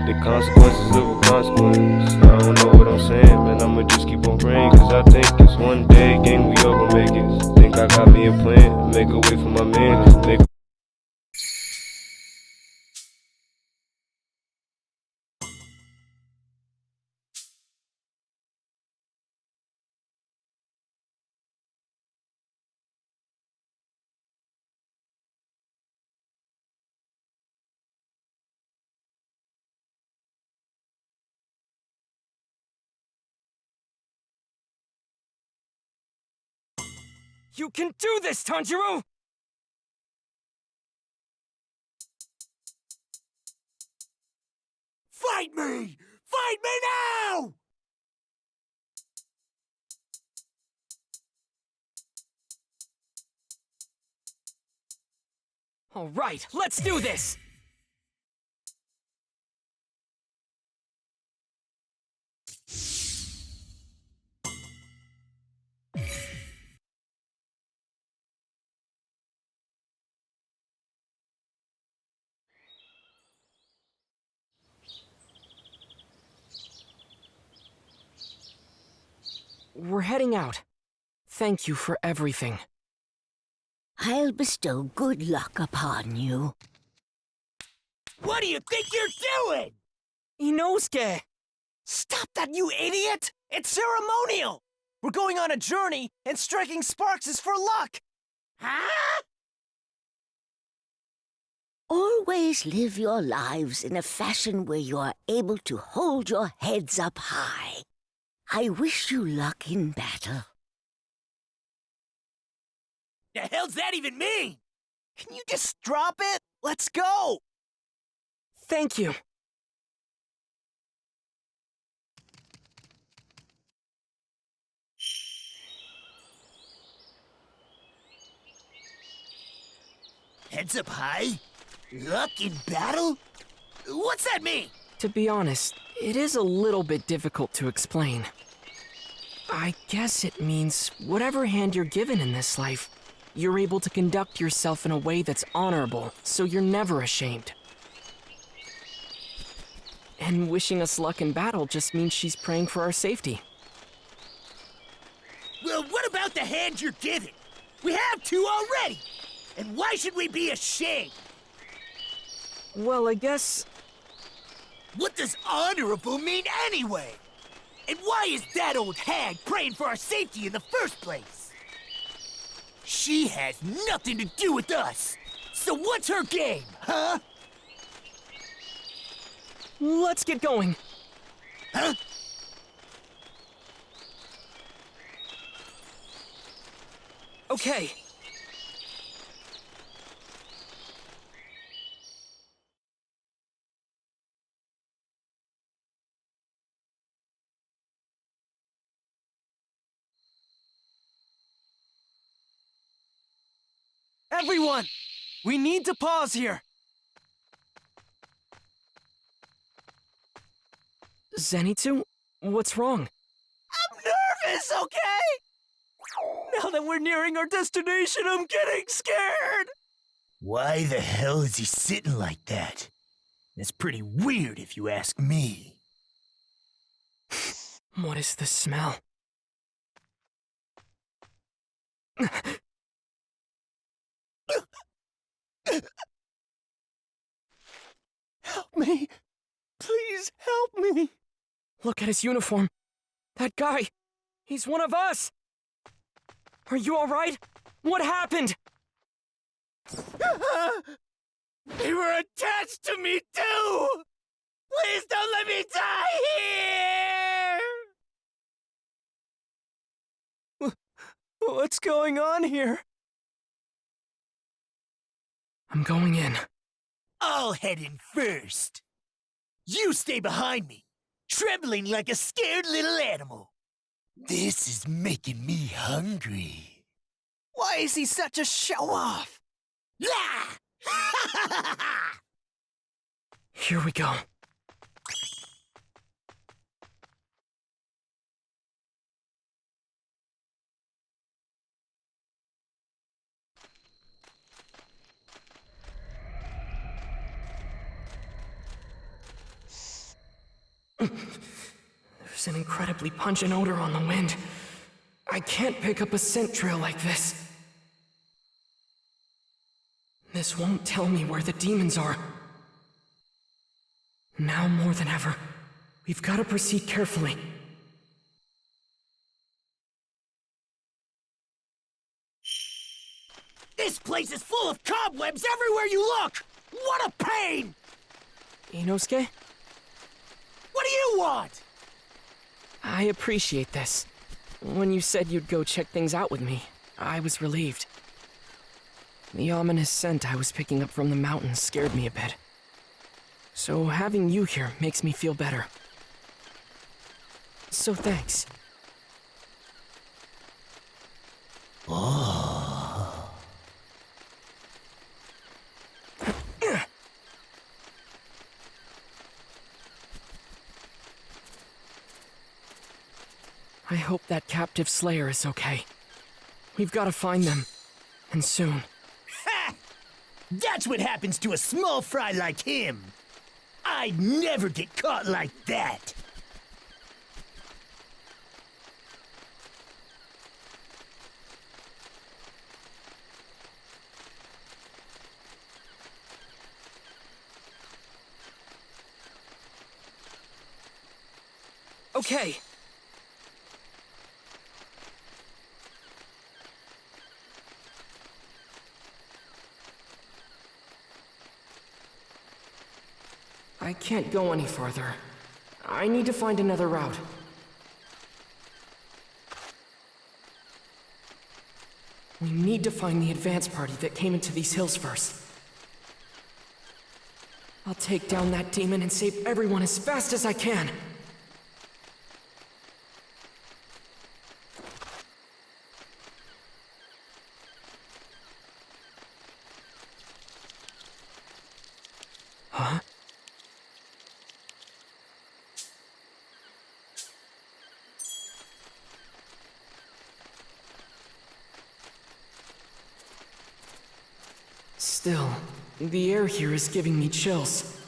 The consequences of a consequence. I don't know what I'm saying, man. I'ma just keep on praying, cause I think it's one day, gang, we all gon' make it. Think I got me a plan, make a way for my man, make. You can do this, Tanjiro! Fight me! Fight me now! All right, let's do this! We're heading out. Thank you for everything. I'll bestow good luck upon you. What do you think you're doing? Inosuke! Stop that, you idiot! It's ceremonial! We're going on a journey, and striking sparks is for luck! Huh? Always live your lives in a fashion where you are able to hold your heads up high. I wish you luck in battle. The hell's that even mean? Can you just drop it? Let's go! Thank you. Heads up high? Luck in battle? What's that mean? To be honest, it is a little bit difficult to explain. I guess it means whatever hand you're given in this life, you're able to conduct yourself in a way that's honorable, so you're never ashamed. And wishing us luck in battle just means she's praying for our safety. Well, what about the hand you're given? We have two already! And why should we be ashamed? Well, I guess... What does honorable mean anyway? And why is that old hag praying for our safety in the first place? She has nothing to do with us! So what's her game, huh? Let's get going. Huh? Okay. Everyone! We need to pause here! Zenitsu, what's wrong? I'm nervous, okay? Now that we're nearing our destination, I'm getting scared! Why the hell is he sitting like that? That's pretty weird if you ask me. What is the smell? Help me! Please help me! Look at his uniform. That guy, he's one of us! Are you alright? What happened? They were attached to me too! Please don't let me die here! What's going on here? I'm going in. I'll head in first. You stay behind me, trembling like a scared little animal. This is making me hungry. Why is he such a show-off? Here we go. There's an incredibly pungent odor on the wind. I can't pick up a scent trail like this. This won't tell me where the demons are. Now more than ever, we've got to proceed carefully. This place is full of cobwebs everywhere you look! What a pain! Inosuke? What do you want? I appreciate this. When you said you'd go check things out with me, I was relieved. The ominous scent I was picking up from the mountains scared me a bit. So having you here makes me feel better. So thanks. I hope that captive slayer is okay. We've got to find them, and soon. Ha! That's what happens to a small fry like him. I'd never get caught like that. Okay. I can't go any farther. I need to find another route. We need to find the advance party that came into these hills first. I'll take down that demon and save everyone as fast as I can. Huh? Still, the air here is giving me chills.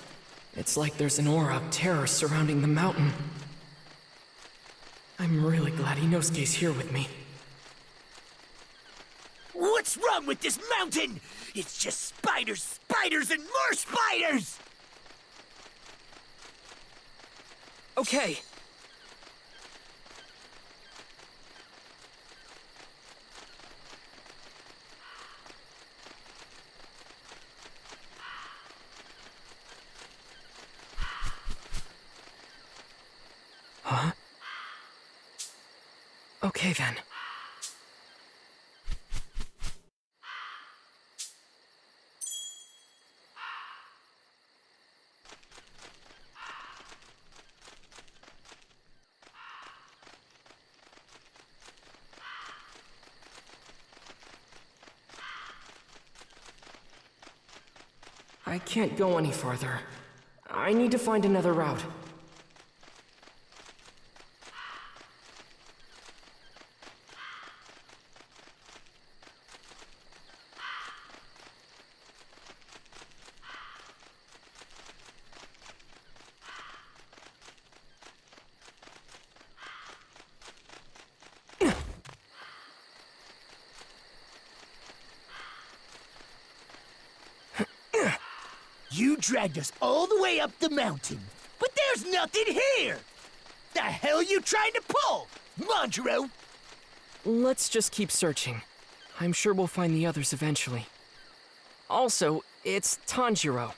It's like there's an aura of terror surrounding the mountain. I'm really glad Inosuke's here with me. What's wrong with this mountain? It's just spiders, spiders, and more spiders! Okay. Huh? Okay then. I can't go any farther. I need to find another route. You dragged us all the way up the mountain, but there's nothing here! The hell you trying to pull, Manjiro? Let's just keep searching. I'm sure we'll find the others eventually. Also, it's Tanjiro.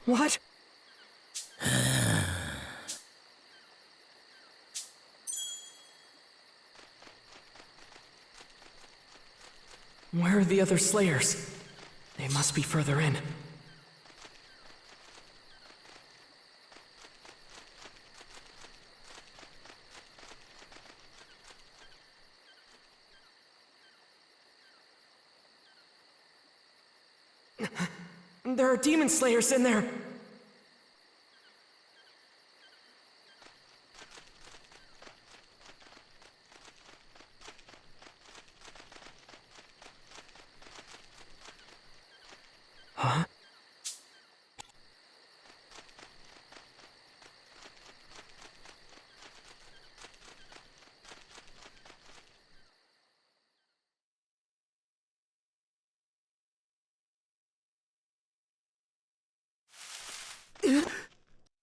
What? Where are the other Slayers? They must be further in. There are demon slayers in there!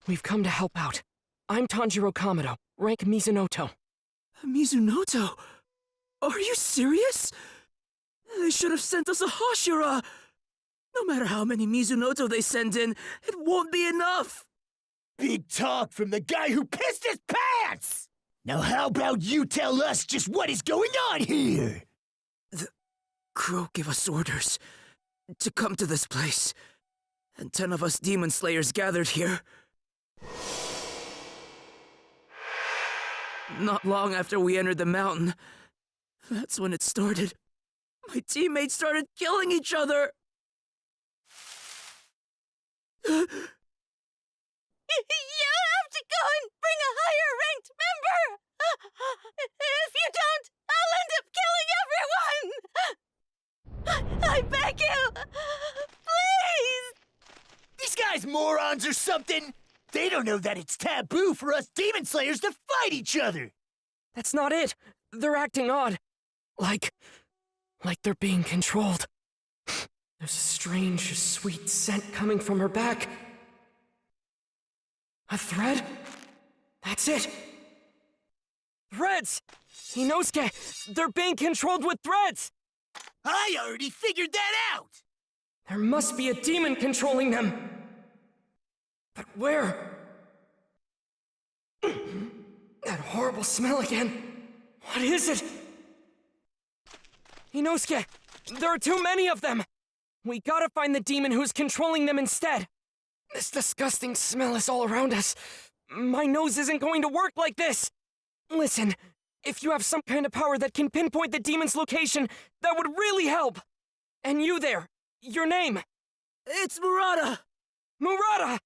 We've come to help out. I'm Tanjiro Kamado, rank Mizunoto. Mizunoto? Are you serious? They should have sent us a Hashira! No matter how many Mizunoto they send in, it won't be enough! Big talk from the guy who pissed his pants! Now how about you tell us just what is going on here? The Crow gave us orders to come to this place, and 10 of us demon slayers gathered here. Not long after we entered the mountain, that's when it started. My teammates started killing each other! You have to go and bring a higher ranked member! If you don't, I'll end up killing everyone! I beg you! Please! These guys morons or something? They don't know that it's taboo for us demon slayers to fight each other! That's not it. They're acting odd. Like they're being controlled. There's a strange, sweet scent coming from her back. A thread? That's it! Threads! Inosuke, they're being controlled with threads! I already figured that out! There must be a demon controlling them! But where? That horrible smell again. What is it? Inosuke, there are too many of them! We gotta find the demon who's controlling them instead! This disgusting smell is all around us. My nose isn't going to work like this! Listen, if you have some kind of power that can pinpoint the demon's location, that would really help! And you there, your name? It's Murata! Murata!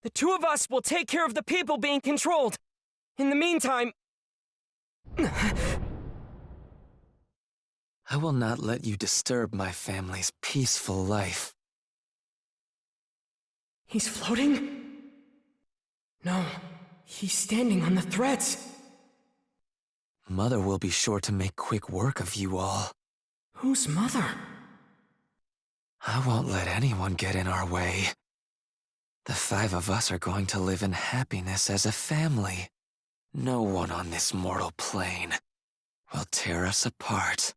The two of us will take care of the people being controlled. In the meantime... I will not let you disturb my family's peaceful life. He's floating? No, he's standing on the threads. Mother will be sure to make quick work of you all. Who's Mother? I won't let anyone get in our way. The 5 of us are going to live in happiness as a family. No one on this mortal plane will tear us apart.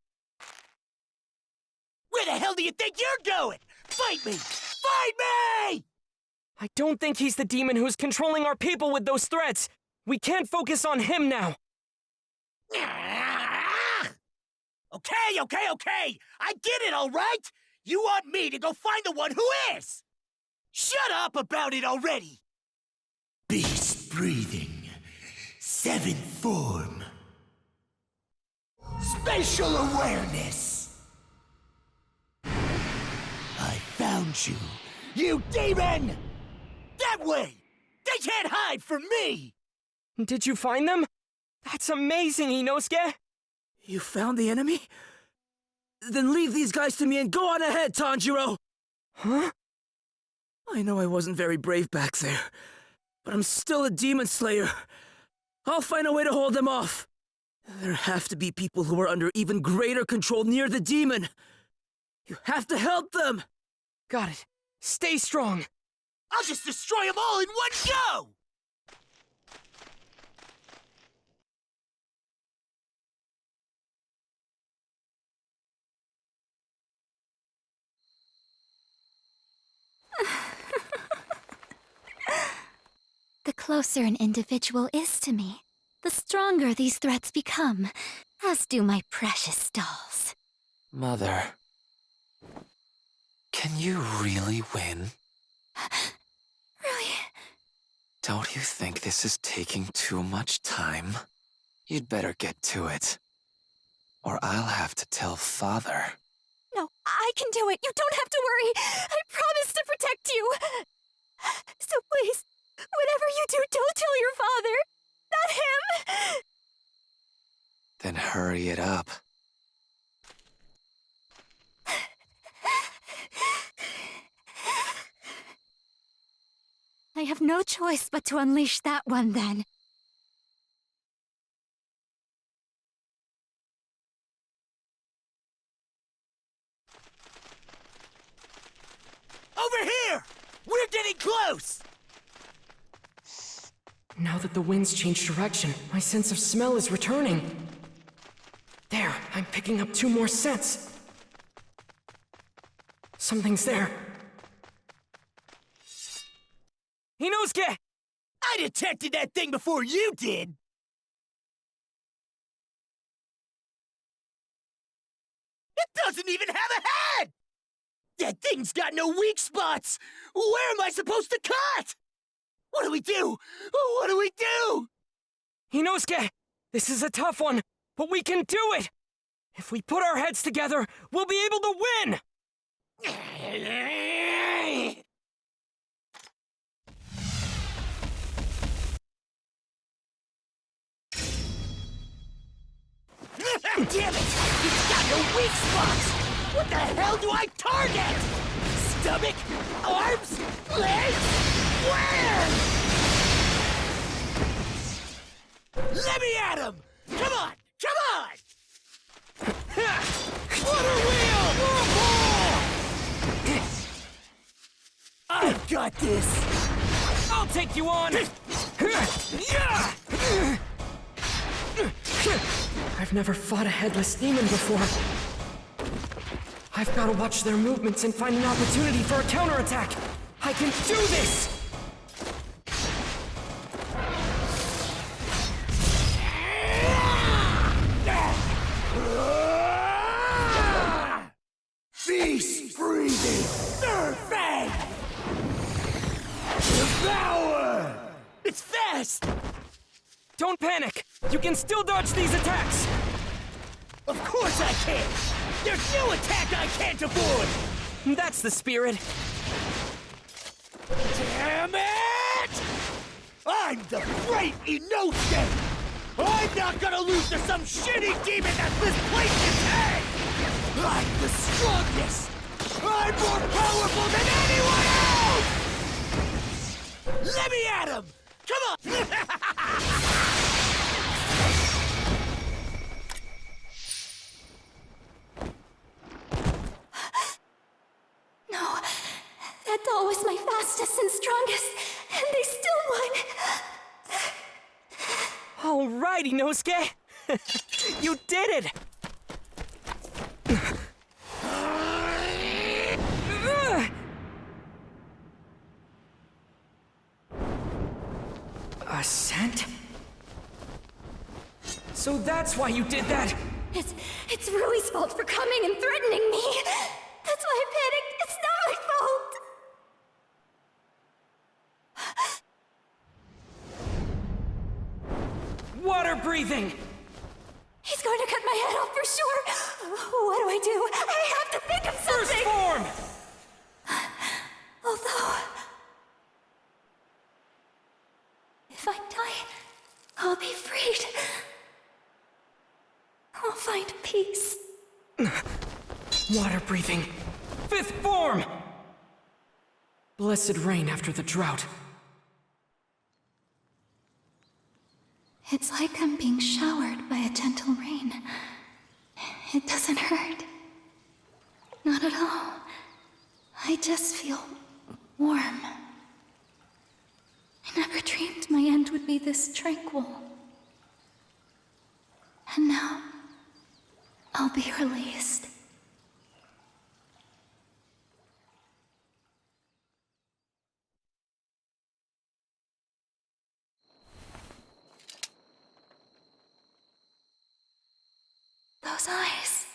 Where the hell do you think you're going? Fight me! Fight me! I don't think he's the demon who's controlling our people with those threats. We can't focus on him now. Okay. I get it, all right? You want me to go find the one who is! Shut up about it already! Beast breathing. 7th form. Spatial awareness. I found you, you demon! That way! They can't hide from me! Did you find them? That's amazing, Inosuke! You found the enemy? Then leave these guys to me and go on ahead, Tanjiro! Huh? I know I wasn't very brave back there, but I'm still a demon slayer. I'll find a way to hold them off. There have to be people who are under even greater control near the demon. You have to help them! Got it. Stay strong. I'll just destroy them all in one go! The closer an individual is to me, the stronger these threats become, as do my precious dolls. Mother, can you really win? Really? Don't you think this is taking too much time? You'd better get to it, or I'll have to tell Father. No, I can do it. You don't have to worry. I promise to protect you. So please, whatever you do, don't tell your father. Not him. Then hurry it up. I have no choice but to unleash that one then. Over here! We're getting close! Now that the wind's changed direction, my sense of smell is returning. There, I'm picking up 2 more scents. Something's there. Inosuke! I detected that thing before you did! It doesn't even have a head! That thing's got no weak spots! Where am I supposed to cut? What do we do? What do we do? Inosuke! This is a tough one, but we can do it! If we put our heads together, we'll be able to win! Damn it! It's got no weak spots! What the hell do I target? Stomach? Arms? Legs? Where? Let me at him! Come on! Come on! Water wheel! I've got this! I'll take you on! I've never fought a headless demon before. I've got to watch their movements and find an opportunity for a counterattack. I can do this! Beast breathing! Third fang! Devour! It's fast! Don't panic! You can still dodge these attacks! Of course I can! There's no attack I can't avoid! That's the spirit. Damn it! I'm the great Inosuke! I'm not gonna lose to some shitty demon that's misplaced its head! I'm the strongest! I'm more powerful than anyone else! Let me at him! Come on! No, that doll was my fastest and strongest, and they still won. Alrighty, Inosuke! You did it! A scent? So that's why you did that! It's Rui's fault for coming and threatening me. That's why I panicked. It's not my fault. Water breathing! He's going to cut my head off for sure. What do I do? I have to think of First something. form! Although, if I die, I'll be freed. I'll find peace. Water breathing. Fifth form! Blessed rain after the drought. It's like I'm being showered by a gentle rain. It doesn't hurt. Not at all. I just feel warm. I never dreamed my end would be this tranquil. And now, I'll be released. Those eyes.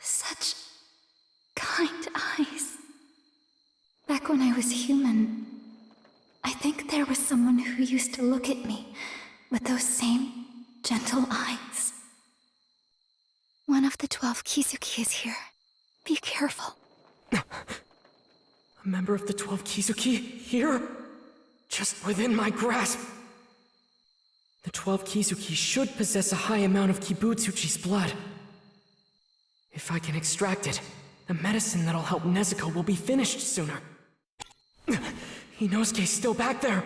Such kind eyes. Back when I was human, I think there was someone who used to look at me with those same gentle eyes. One of the 12 Kizuki is here. Be careful. A member of the 12 Kizuki here? Just within my grasp. The 12 Kizuki should possess a high amount of Kibutsuchi's blood. If I can extract it, the medicine that'll help Nezuko will be finished sooner. Inosuke's still back there.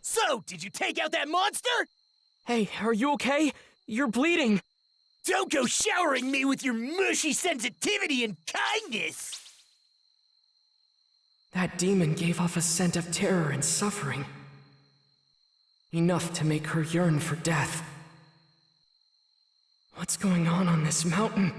So, did you take out that monster? Hey, are you okay? You're bleeding! Don't go showering me with your mushy sensitivity and kindness! That demon gave off a scent of terror and suffering. Enough to make her yearn for death. What's going on this mountain?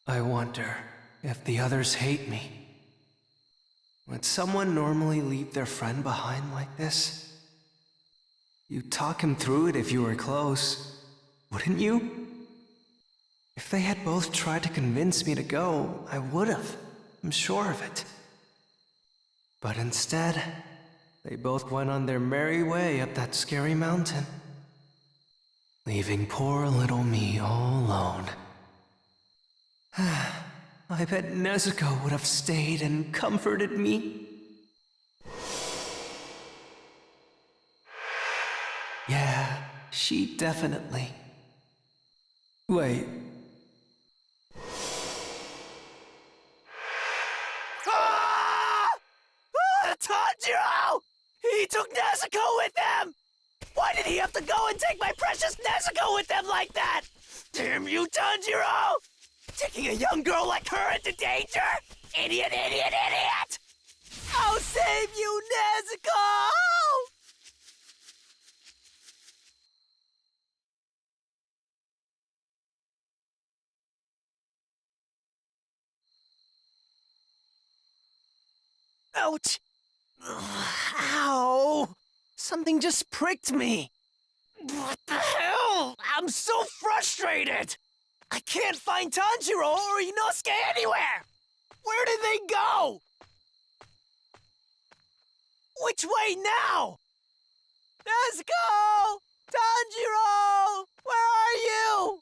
I wonder if the others hate me. Would someone normally leave their friend behind like this? You'd talk him through it if you were close, wouldn't you? If they had both tried to convince me to go, I would've. I'm sure of it. But instead, they both went on their merry way up that scary mountain, leaving poor little me all alone. I bet Nezuko would have stayed and comforted me. Yeah, she definitely. Wait. Tanjiro! He took Nezuko with him! Why did he have to go and take my precious Nezuko with him like that? Damn you, Tanjiro! Taking a young girl like her into danger? Idiot, idiot, idiot! I'll save you, Nezuko! Ouch! Ow! Something just pricked me. What the hell? I'm so frustrated! I can't find Tanjiro or Inosuke anywhere! Where did they go? Which way now? Nezuko! Tanjiro! Where are you?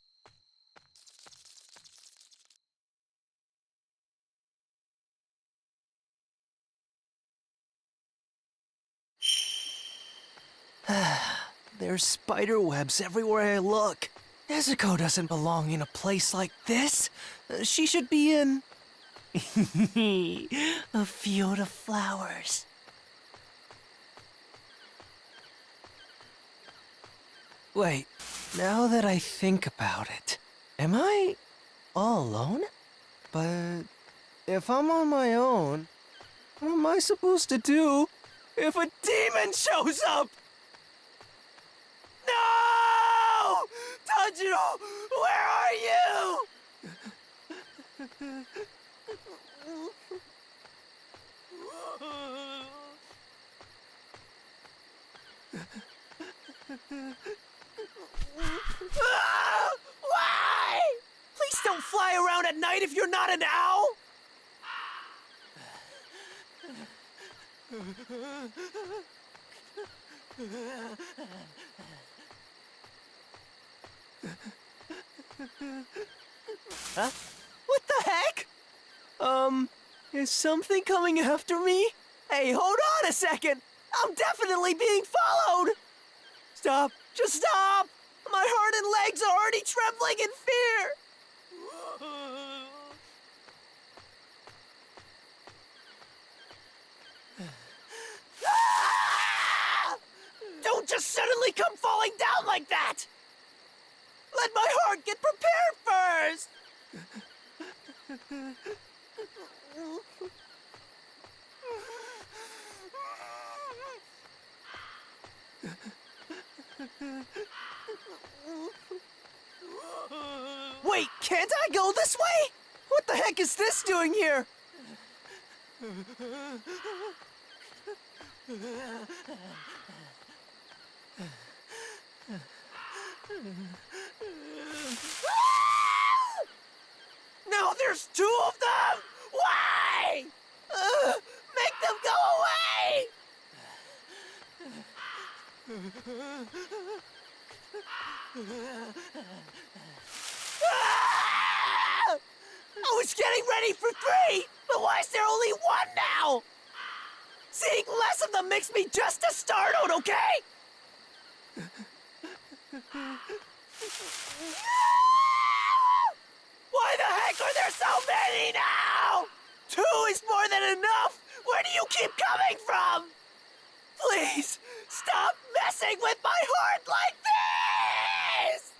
There's spider webs everywhere I look. Nezuko doesn't belong in a place like this. She should be in... a field of flowers. Wait, now that I think about it, am I all alone? But if I'm on my own, what am I supposed to do if a demon shows up? No! Tanjiro, where are you? Why? Please don't fly around at night if you're not an owl. Huh? What the heck? Is something coming after me? Hey, hold on a second! I'm definitely being followed! Stop! Just stop! My heart and legs are already trembling in fear! Ah! Don't just suddenly come falling down like that! Let my heart get prepared first! Wait, can't I go this way? What the heck is this doing here? Now there's two of them! Why? Make them go away! Ah! I was getting ready for 3, but why is there only 1 now? Seeing less of them makes me just as startled, okay? Why the heck are there so many now? 2 is more than enough! Where do you keep coming from? Please, stop messing with my heart like this!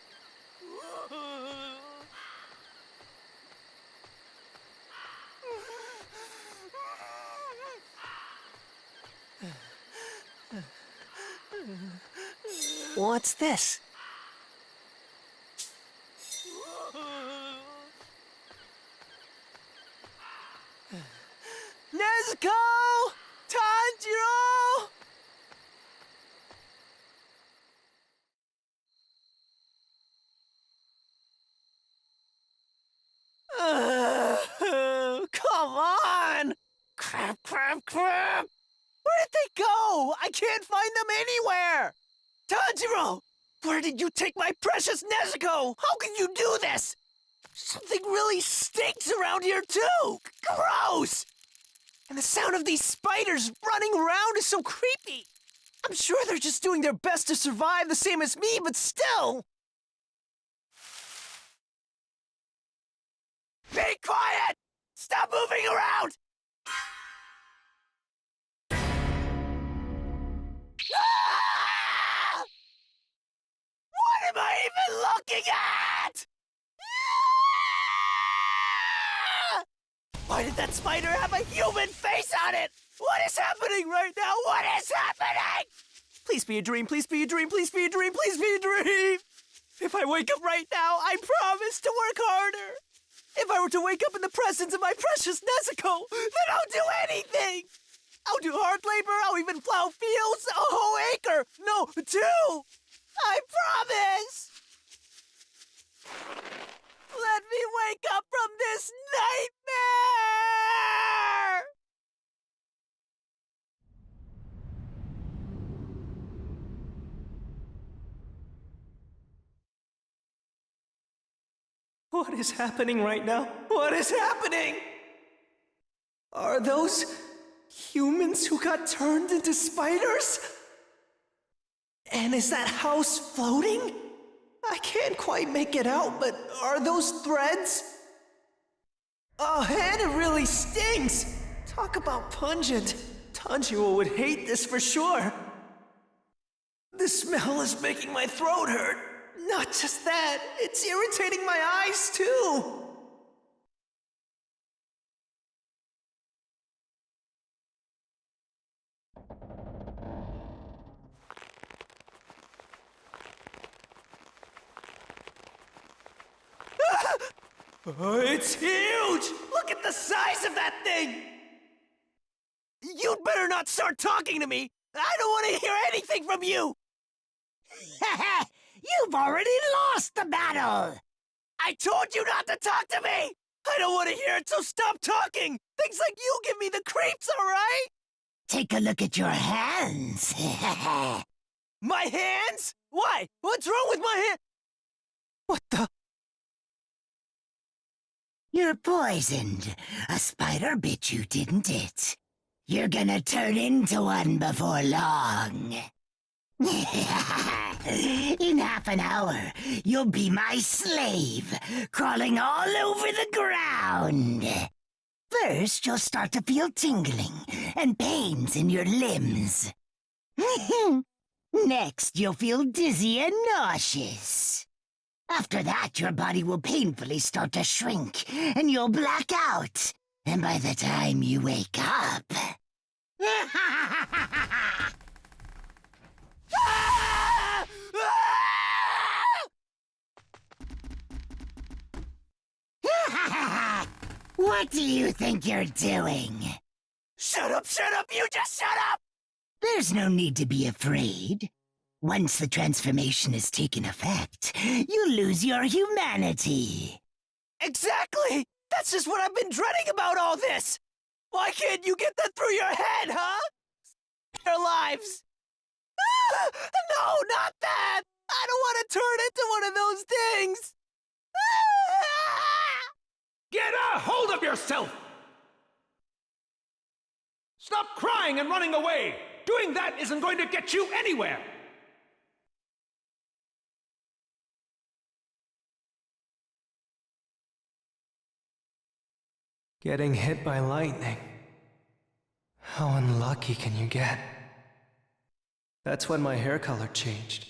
What's this? Nezuko! Tanjiro! Come on! Crap! Where did they go? I can't find them anywhere! Tanjiro! Where did you take my precious Nezuko? How can you do this? Something really stinks around here too! Gross! And the sound of these spiders running around is so creepy! I'm sure they're just doing their best to survive the same as me, but still! Be quiet! Stop moving around! Ah! What am I even looking at? Ah! Why did that spider have a human face on it? What is happening right now? What is happening? Please be a dream, please be a dream, please be a dream, please be a dream! If I wake up right now, I promise to work harder! If I were to wake up in the presence of my precious Nezuko, then I'll do anything! I'll do hard labor, I'll even plow fields, a whole acre! No, 2! I promise! Let me wake up from this nightmare! What is happening right now? What is happening? Are those humans who got turned into spiders? And is that house floating? I can't quite make it out, but are those threads? Oh, and it really stings! Talk about pungent. Tanjiro would hate this for sure. The smell is making my throat hurt. Not just that, it's irritating my eyes too. It's huge! Look at the size of that thing! You'd better not start talking to me! I don't want to hear anything from you! You've already lost the battle! I told you not to talk to me! I don't want to hear it, so stop talking! Things like you give me the creeps, alright? Take a look at your hands. My hands? Why? What's wrong with my hand? What the? You're poisoned. A spider bit you, didn't it? You're gonna turn into one before long. In half an hour, you'll be my slave, crawling all over the ground. First, you'll start to feel tingling and pains in your limbs. Next, you'll feel dizzy and nauseous. After that, your body will painfully start to shrink, and you'll black out. And by the time you wake up... What do you think you're doing? Shut up, you just shut up! There's no need to be afraid. Once the transformation has taken effect, you lose your humanity. Exactly! That's just what I've been dreading about all this! Why can't you get that through your head, huh? Their lives! No, not that! I don't want to turn into one of those things! Get a hold of yourself! Stop crying and running away! Doing that isn't going to get you anywhere! Getting hit by lightning. How unlucky can you get? That's when my hair color changed.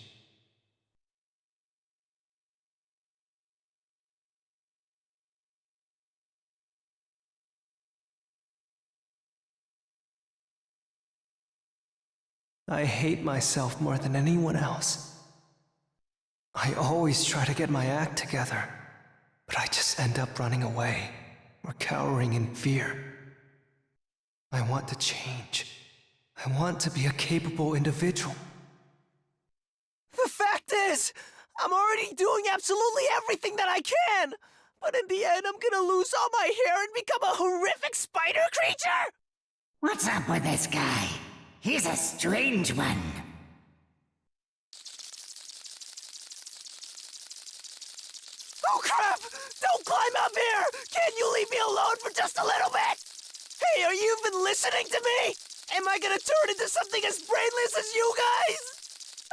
I hate myself more than anyone else. I always try to get my act together, but I just end up running away or cowering in fear. I want to change. I want to be a capable individual. The fact is, I'm already doing absolutely everything that I can! But in the end, I'm gonna lose all my hair and become a horrific spider creature! What's up with this guy? He's a strange one. Oh crap! Don't climb up here! Can you leave me alone for just a little bit? Hey, are you even listening to me? Am I gonna turn into something as brainless as you guys?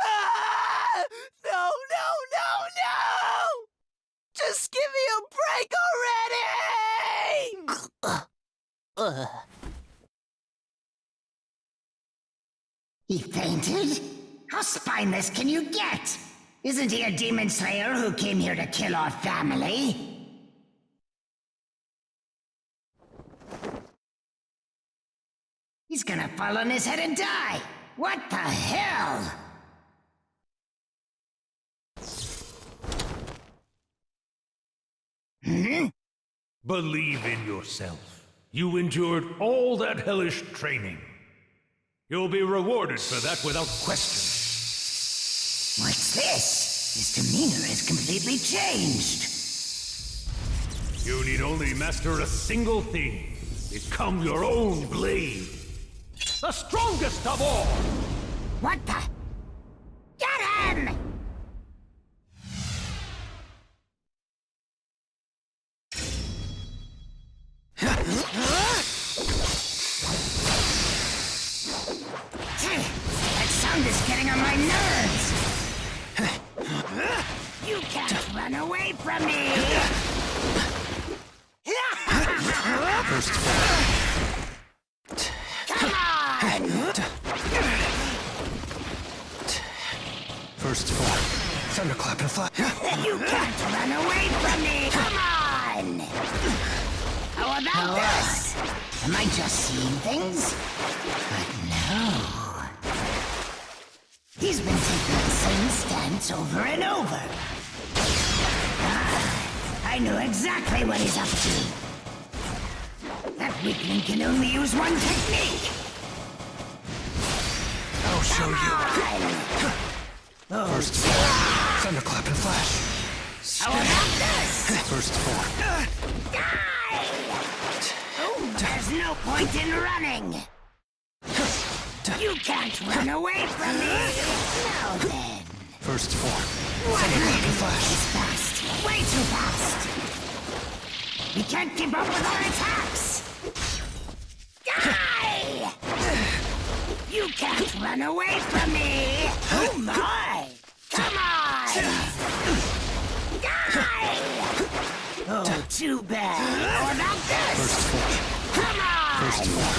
Ah! No, no, no, no! Just give me a break already! He fainted? How spineless can you get? Isn't he a demon slayer who came here to kill our family? He's gonna fall on his head and die! What the hell? Believe in yourself. You endured all that hellish training. You'll be rewarded for that without question. What's this? His demeanor has completely changed. You need only master a single thing. Become your own blade. The strongest of all! What the? Get him! That sound is getting on my nerves! You can't run away from me! First Come on! First floor. Thunderclap and flash. You can't run away from me! Come on! How about this? Am I just seeing things? But no. He's been taking the same stance over and over. I know exactly what he's up to. That weakling can only use one technique. I'll show you. First floor. Thunderclap and flash. How about this? First floor. Die! Oh, there's no point in running. You can't run away from me. Now then. First floor. What an Thunderclap and idiot! flash. He's fast. Way too fast. We can't keep up with our attacks. Die! You can't run away from me. Oh my! Come on! Die! Oh, too bad. How about this? First floor. Come on! First floor.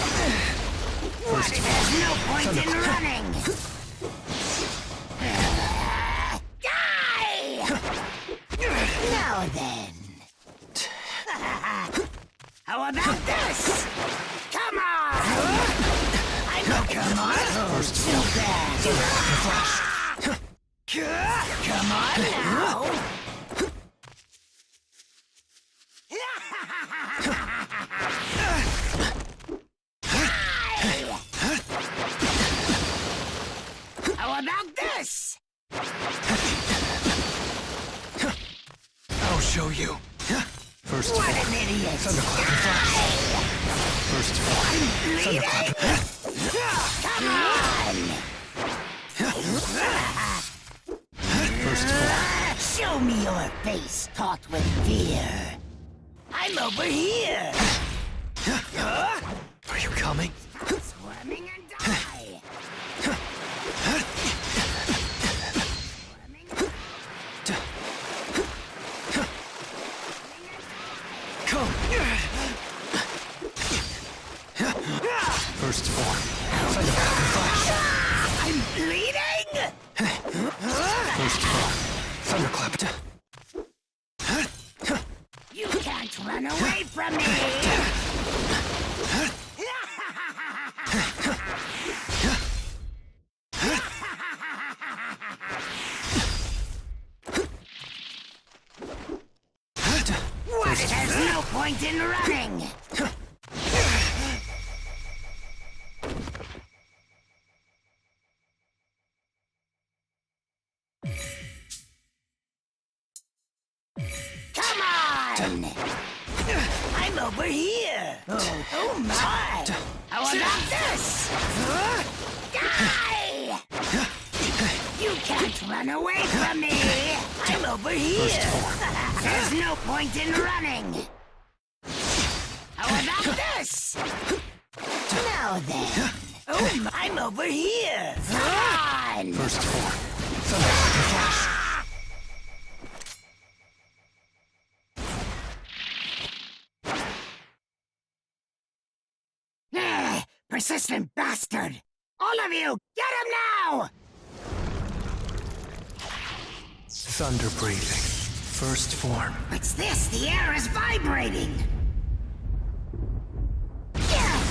What? There's no point in running. Die! Now then. How about this? Come on! I know, come on! First Too floor. bad! Thunderclap and flash. Come on now! How about this? I'll show you. First What floor. an idiot! Thunderclap and flash. First floor. Thunderclap and Come on! First floor. Show me your face taut with fear. I'm over here. Are you coming? Stop squirming and die. Come. bleeding? First form. Thunderclap. You can't run away from me! What? There's no point in running! Come on! I'm over here! Oh my! How about this? Die! You can't run away from me! I'm over here! There's no point in running! How about this? Now then! Oh, I'm over here! Come on! First form. Thunderclap flash. Persistent bastard! All of you, get him now! Thunder breathing. First form. What's this? The air is vibrating! Yeah.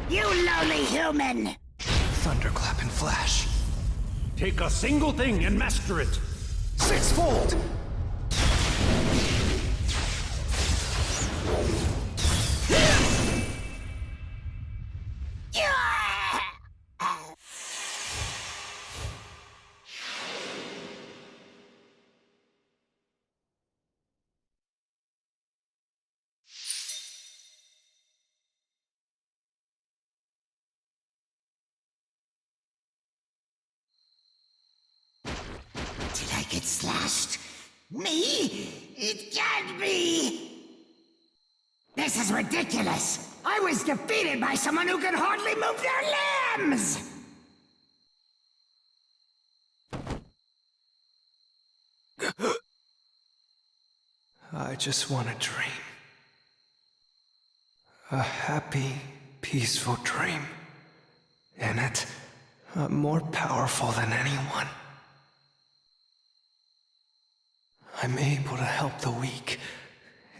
You lowly human! Thunderclap and flash. Take a single thing and master it. Sixfold! Did I get slashed? Me? It can't be! This is ridiculous! I was defeated by someone who could hardly move their limbs! I just want a dream. A happy, peaceful dream. In it, I'm more powerful than anyone. I'm able to help the weak,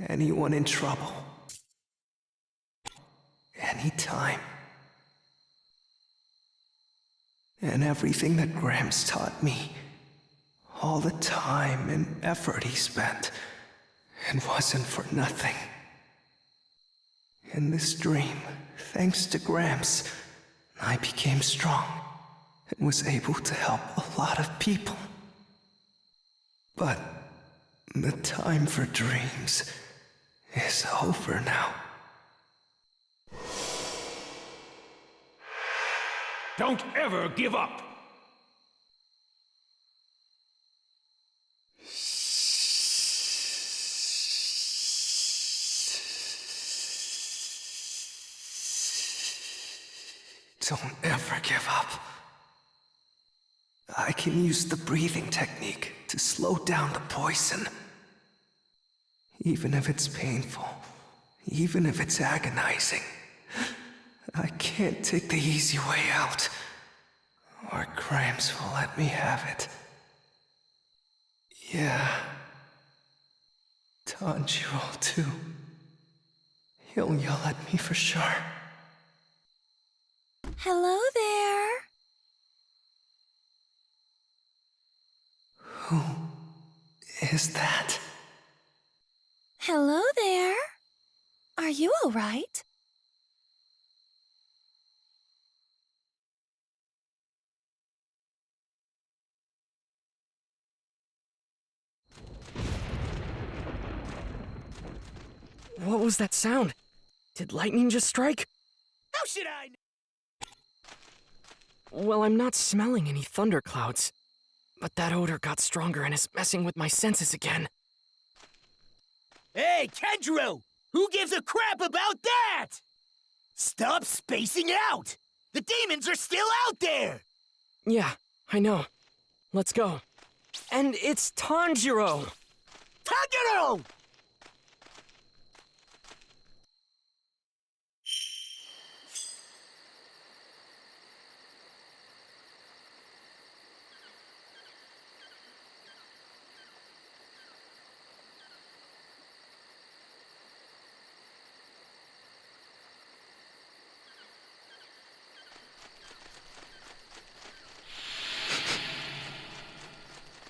anyone in trouble. Anytime. And everything that Gramps taught me, all the time and effort he spent, it wasn't for nothing. In this dream, thanks to Gramps, I became strong and was able to help a lot of people. But the time for dreams is over now. Don't ever give up. Don't ever give up. I can use the breathing technique to slow down the poison. Even if it's painful, even if it's agonizing, I can't take the easy way out, or Gramps will let me have it. Yeah, Tanjiro too. He'll yell at me for sure. Hello there. Who is that? Hello there. Are you all right? What was that sound? Did lightning just strike? How should I know? Well, I'm not smelling any thunderclouds. But that odor got stronger and is messing with my senses again. Hey, Kendro! Who gives a crap about that? Stop spacing out! The demons are still out there! Yeah, I know. Let's go. And it's Tanjiro! Tanjiro!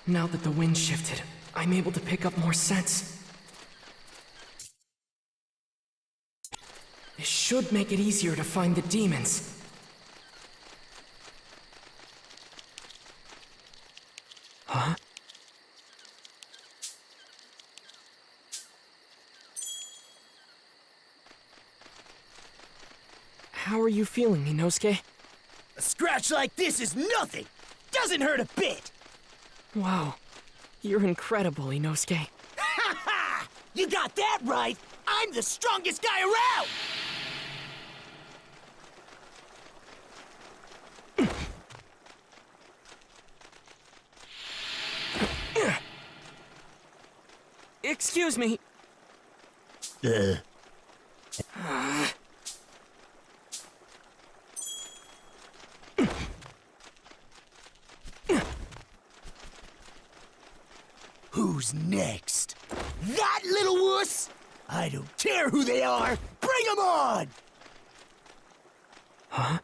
Now that the wind shifted, I'm able to pick up more scents. This should make it easier to find the demons. Huh? How are you feeling, Inosuke? A scratch like this is nothing! Doesn't hurt a bit! Wow. You're incredible, Inosuke. Ha ha! You got that right! I'm the strongest guy around! Excuse me. Who's next? That little wuss? I don't care who they are! Bring 'em on! Huh?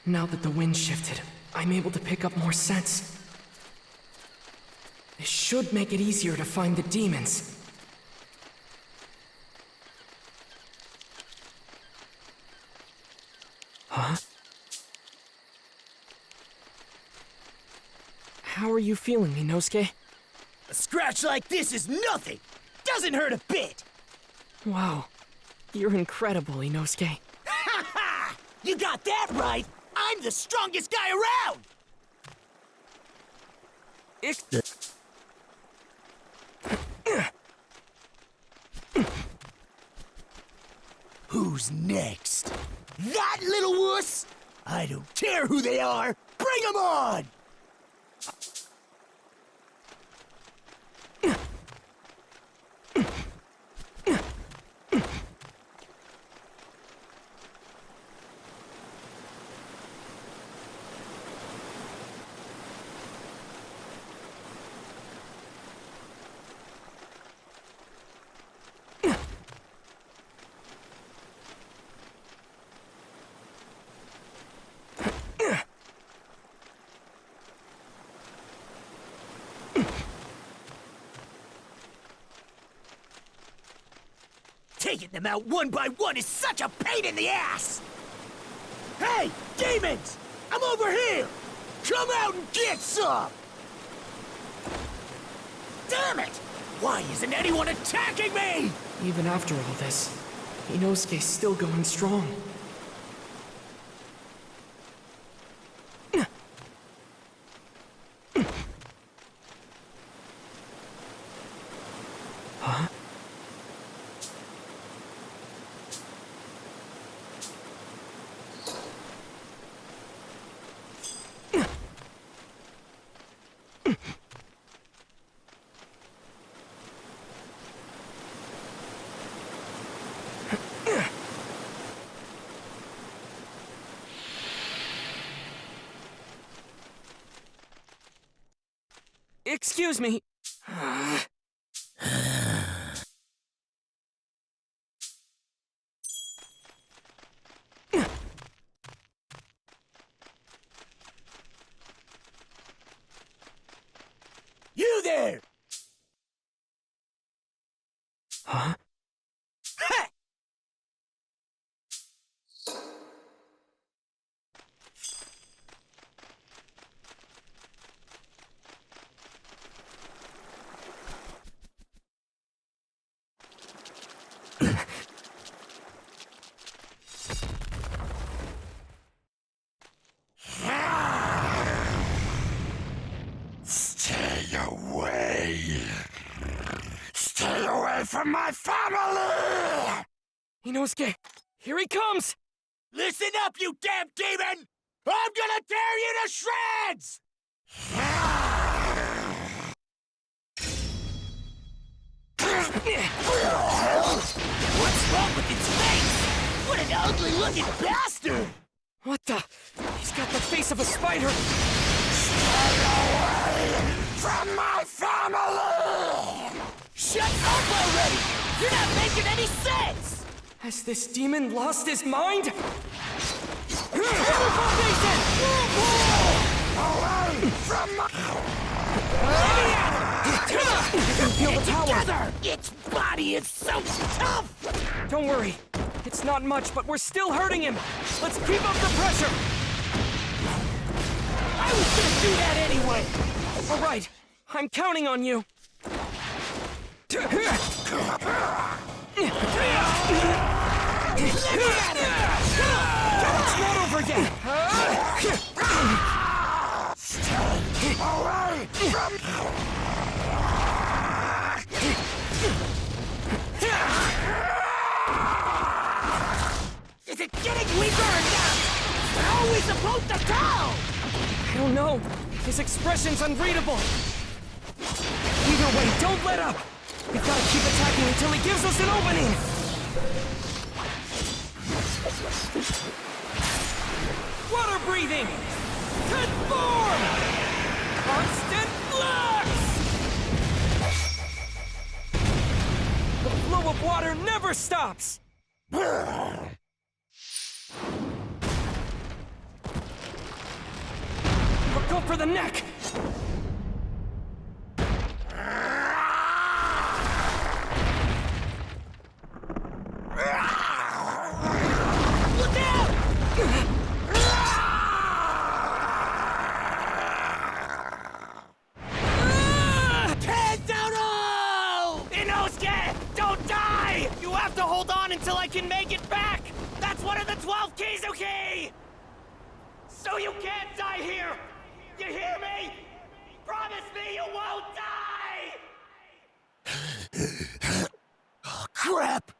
Now that the wind shifted, I'm able to pick up more scents. This should make it easier to find the demons. Huh? How are you feeling, Inosuke? A scratch like this is nothing! Doesn't hurt a bit! Wow. You're incredible, Inosuke. Ha ha! You got that right! I'm the strongest guy around! Who's next? That little wuss? I don't care who they are! Bring 'em on! Taking them out one by one is such a pain in the ass! Hey, demons! I'm over here! Come out and get some! Damn it! Why isn't anyone attacking me? Even after all this, Inosuke's still going strong. Huh? Excuse me. You there! Huh? Ha! Stay away. Stay away from my family! Inosuke, here he comes! Listen up, you damn demon! I'm gonna tear you to shreds! What's wrong with its face? What an ugly-looking bastard! What the? He's got the face of a spider! From my family! Shut up already! You're not making any sense! Has this demon lost his mind? Away from my... I can feel the power! Together! Its body is so tough! Don't worry. It's not much, but we're still hurting him! Let's keep up the pressure! I was gonna do that anyway! All right, I'm counting on you. It's not over yet. Away from... Is it getting weaker or not? How are we supposed to tell? I don't know. His expression's unreadable. Either way, don't let up. We've got to keep attacking until he gives us an opening. Water breathing! Transform! Constant flux! The flow of water never stops! But go for the neck! Look out! Tentaro! Inosuke, don't die! You have to hold on until I can make it back! That's one of the 12 Kizuki! So you can't die here! You hear me? Promise me you won't die! Oh, crap!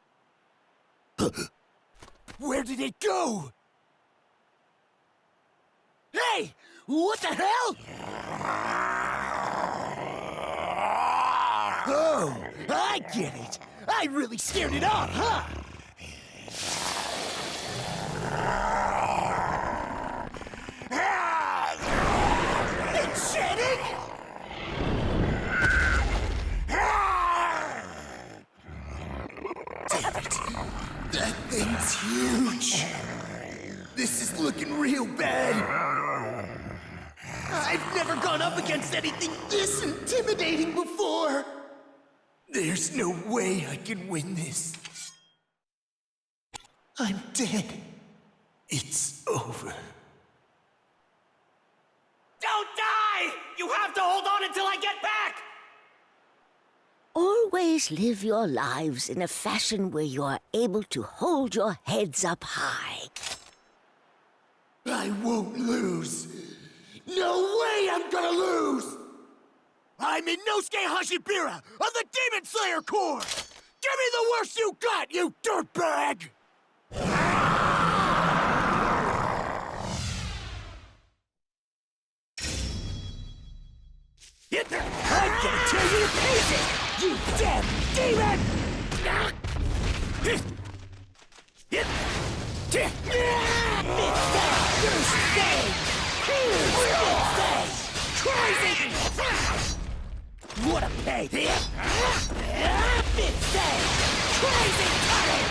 Where did it go? Hey! What the hell? Oh, I get it. I really scared it off, huh? It's shedding? Damn it. That thing's huge. This is looking real bad. I've never gone up against anything this intimidating before. There's no way I can win this. I'm dead. It's over. Don't die! You have to hold on until I get back! Always live your lives in a fashion where you are able to hold your heads up high. I won't lose. No way I'm gonna lose! I'm Inosuke Hashibira of the Demon Slayer Corps! Give me the worst you got, you dirtbag! I'm gonna tear you to pieces, you damn demon! Crazy! what a pay! Fifth stage! Crazy cutting!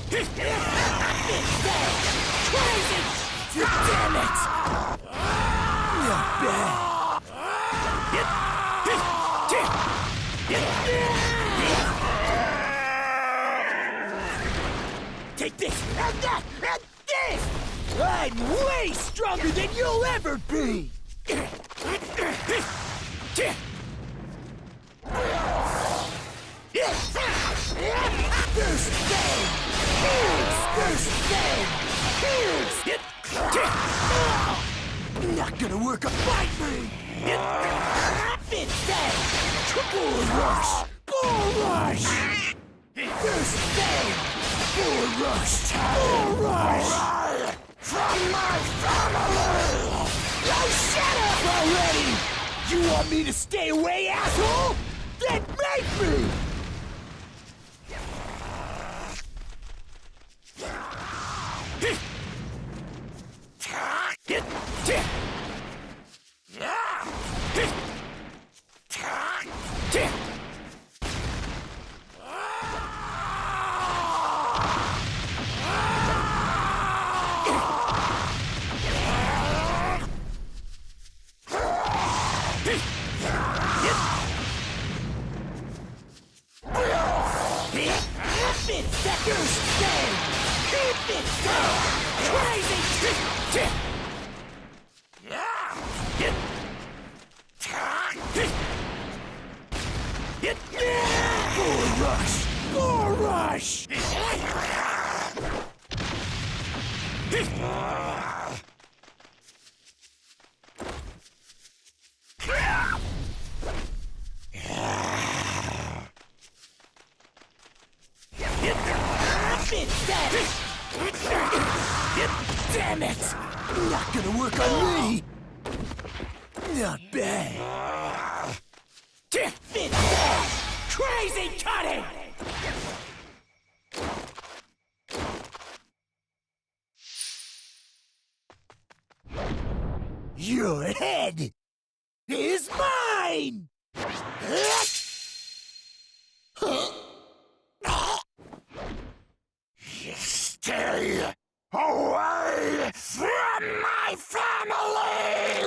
Fifth stage! Fifth stage! Crazy! Damn it! Not bad! Take this, and that, and this! I'm way stronger than you'll ever be! First thing! First thing! Not gonna work a fight me! Fifth thing! Bull rush! Bull rush! First thing! Bull rush! Bull rush! From my family! Oh, shut up already! You want me to stay away, asshole? Then make me! Damn it! Not gonna work on me! Not bad! Crazy cutting! Your head is mine! Stay away from my family!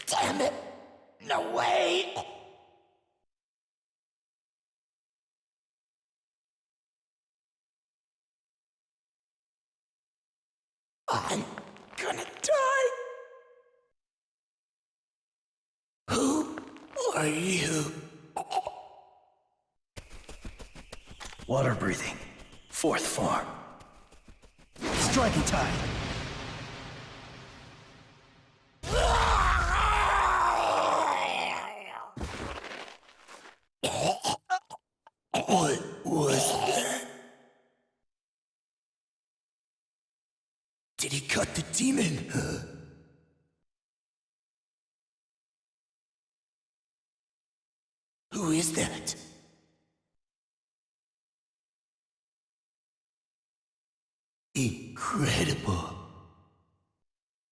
Damn it! No way! I'm gonna die! Who are you? Water breathing. Fourth form. Striking time! What was that? Did he cut the demon? Who is that? Incredible.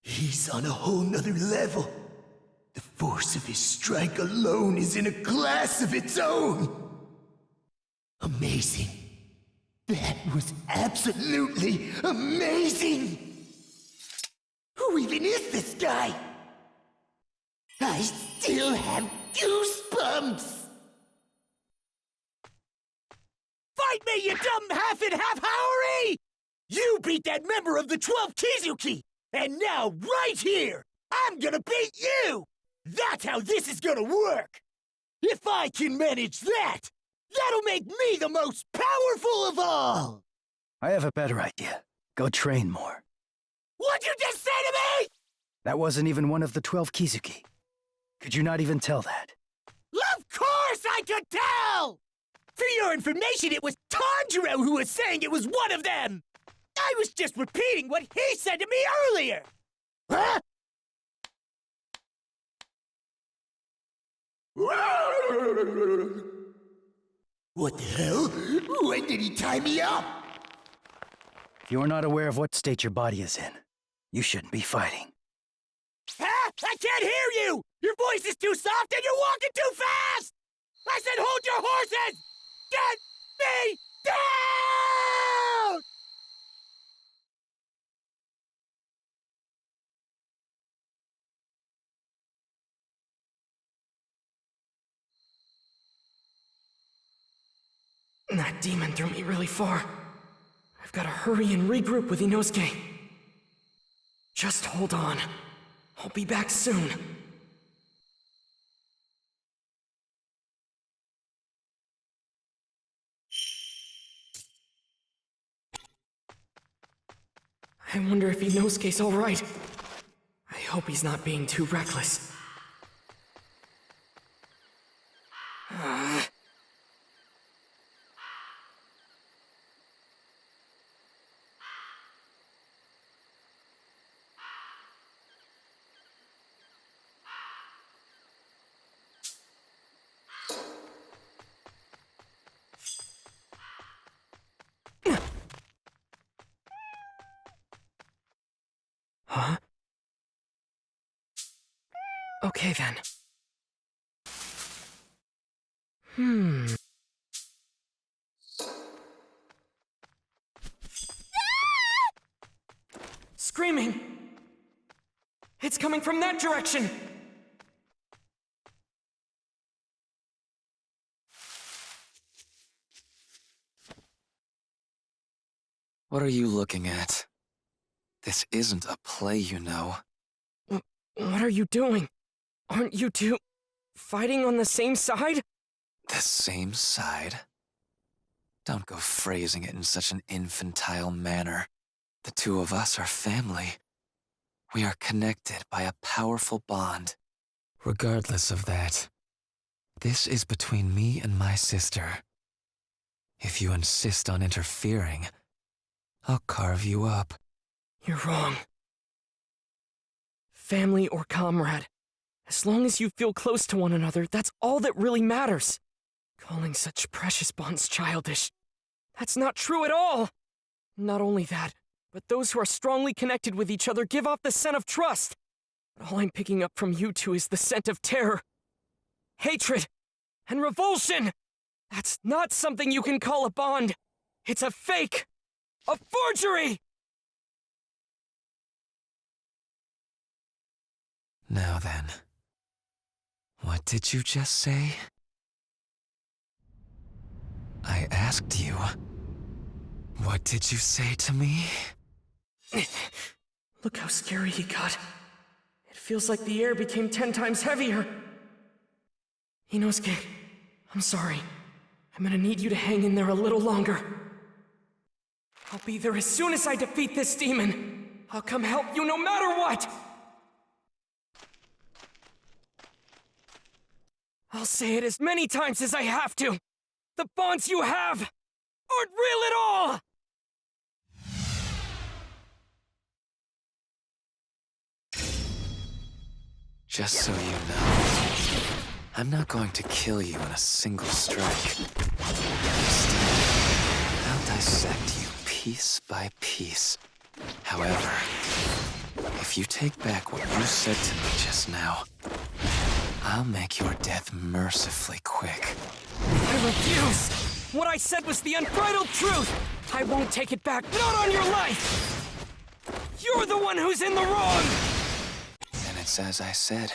He's on a whole nother level. The force of his strike alone is in a class of its own. Amazing. That was absolutely amazing. Who even is this guy? I still have goosebumps. Fight me, you dumb half and half Howery! You beat that member of the 12 Kizuki! And now, right here, I'm gonna beat you! That's how this is gonna work! If I can manage that, that'll make me the most powerful of all! I have a better idea. Go train more. What'd you just say to me?! That wasn't even one of the 12 Kizuki. Could you not even tell that? Of course I could tell! For your information, it was Tanjiro who was saying it was one of them! I was just repeating what he said to me earlier! Huh? What the hell? When did he tie me up? you're not aware of what state your body is in, you shouldn't be fighting. Huh? I can't hear you! Your voice is too soft and you're walking too fast! I said hold your horses! Get me down! That demon threw me really far. I've got to hurry and regroup with Inosuke. Just hold on. I'll be back soon. I wonder if Inosuke's alright. I hope he's not being too reckless. Huh? Okay then. Screaming! It's coming from that direction! What are you looking at? This isn't a play, you know. What are you doing? Aren't you two fighting on the same side? The same side? Don't go phrasing it in such an infantile manner. The two of us are family. We are connected by a powerful bond. Regardless of that, this is between me and my sister. If you insist on interfering, I'll carve you up. You're wrong. Family or comrade, as long as you feel close to one another, that's all that really matters. Calling such precious bonds childish, that's not true at all. Not only that, but those who are strongly connected with each other give off the scent of trust. But all I'm picking up from you two is the scent of terror, hatred, and revulsion. That's not something you can call a bond. It's a fake, a forgery! Now then, what did you just say? I asked you. What did you say to me? Look how scary he got. It feels like the air became 10 times heavier. Inosuke, I'm sorry. I'm gonna need you to hang in there a little longer. I'll be there as soon as I defeat this demon. I'll come help you no matter what! I'll say it as many times as I have to. The bonds you have aren't real at all! Just so you know, I'm not going to kill you in a single strike. Instead, I'll dissect you piece by piece. However, if you take back what you said to me just now, I'll make your death mercifully quick. I refuse! What I said was the unbridled truth! I won't take it back, not on your life! You're the one who's in the wrong! And it's as I said.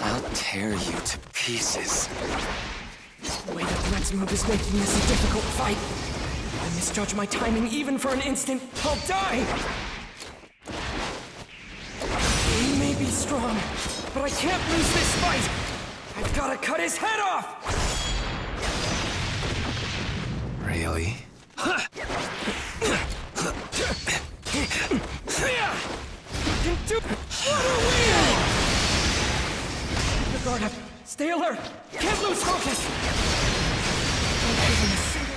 I'll tear you to pieces. The way the threats move is making this a difficult fight. If I misjudge my timing even for an instant, I'll die! He may be strong, but I can't lose this fight! I've gotta cut his head off! Really? You can do... What a wheel! Keep your guard up. Stay alert. Can't lose focus. Don't give him a single...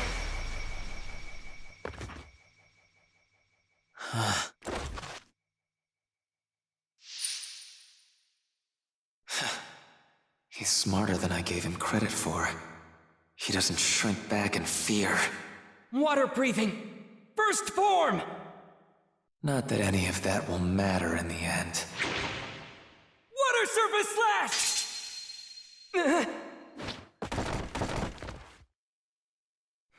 He's smarter than I gave him credit for. He doesn't shrink back in fear. Water breathing. first form! Not that any of that will matter in the end. Water surface slash!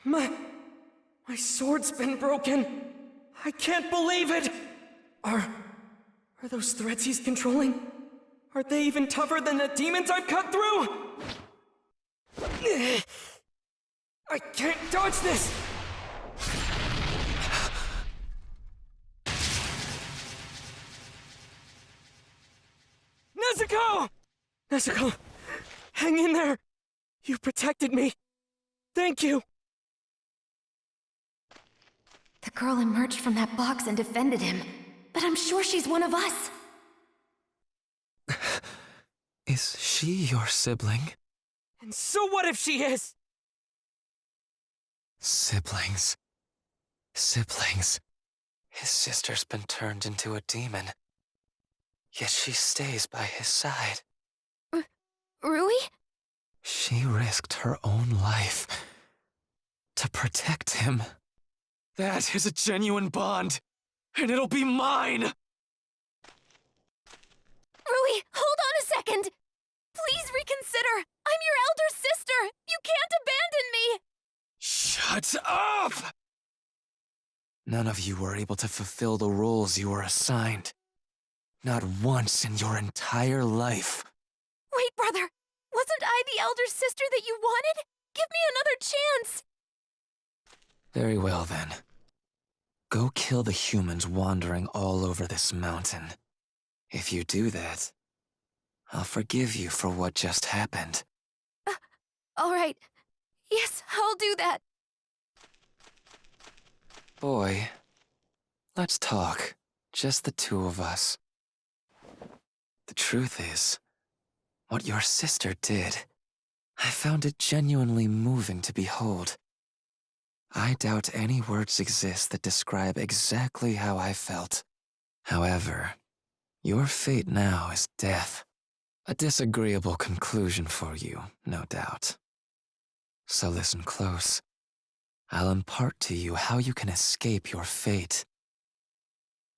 My sword's been broken. I can't believe it! Are those threads he's controlling? Are they even tougher than the demons I've cut through? I can't dodge this! Nezuko! Nezuko, hang in there! You protected me. Thank you! The girl emerged from that box and defended him, but I'm sure she's one of us. Is she your sibling? And so what if she is? Siblings. Siblings. His sister's been turned into a demon. Yet she stays by his side. Rui? She risked her own life to protect him. That is a genuine bond, and it'll be mine! Rui, hold on a second! Please reconsider! I'm your elder sister! You can't abandon me! Shut up! None of you were able to fulfill the roles you were assigned. Not once in your entire life. Wait, brother! Wasn't I the elder sister that you wanted? Give me another chance! Very well then. Go kill the humans wandering all over this mountain. If you do that, I'll forgive you for what just happened. All right. Yes, I'll do that. Boy, let's talk. Just the two of us. The truth is, what your sister did, I found it genuinely moving to behold. I doubt any words exist that describe exactly how I felt. However, your fate now is death. A disagreeable conclusion for you, no doubt. So listen close. I'll impart to you how you can escape your fate.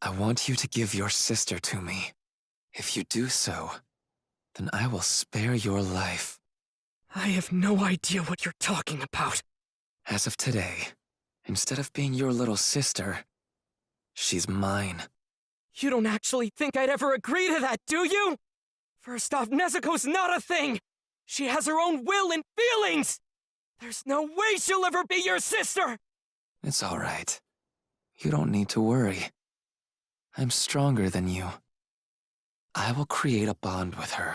I want you to give your sister to me. If you do so, then I will spare your life. I have no idea what you're talking about. As of today, instead of being your little sister, she's mine. You don't actually think I'd ever agree to that, do you? First off, Nezuko's not a thing! She has her own will and feelings! There's no way she'll ever be your sister! It's all right. You don't need to worry. I'm stronger than you. I will create a bond with her.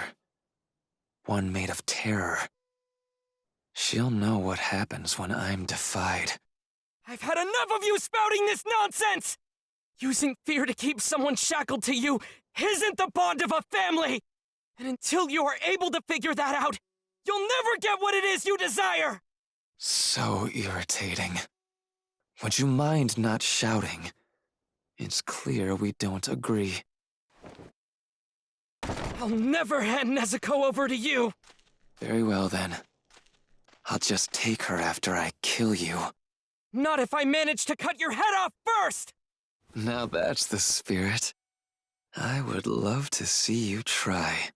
One made of terror. She'll know what happens when I'm defied. I've had enough of you spouting this nonsense! Using fear to keep someone shackled to you isn't the bond of a family! And until you are able to figure that out, you'll never get what it is you desire! So irritating. Would you mind not shouting? It's clear we don't agree. I'll never hand Nezuko over to you! Very well then. I'll just take her after I kill you. Not if I manage to cut your head off first! Now that's the spirit. I would love to see you try.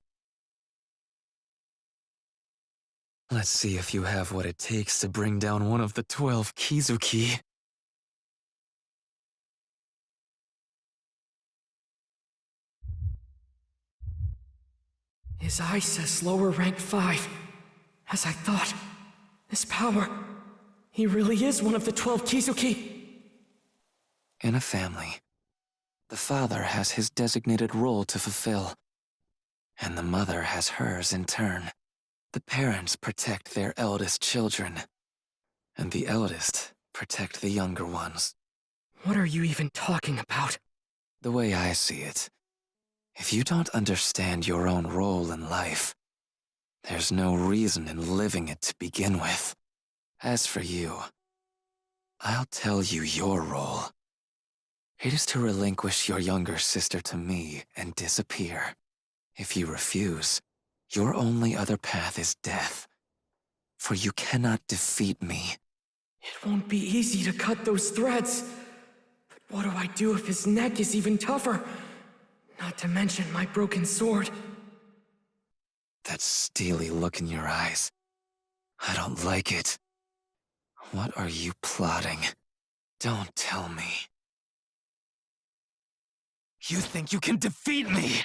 Let's see if you have what it takes to bring down one of the 12 Kizuki. His eye says lower rank 5. As I thought, this power, he really is one of the 12 Kizuki. In a family, the father has his designated role to fulfill, and the mother has hers in turn. The parents protect their eldest children, and the eldest protect the younger ones. What are you even talking about? The way I see it, if you don't understand your own role in life, there's no reason in living it to begin with. As for you, I'll tell you your role. It is to relinquish your younger sister to me and disappear. If you refuse, your only other path is death. For you cannot defeat me. It won't be easy to cut those threads. What do I do if his neck is even tougher? Not to mention my broken sword. That steely look in your eyes. I don't like it. What are you plotting? Don't tell me. You think you can defeat me?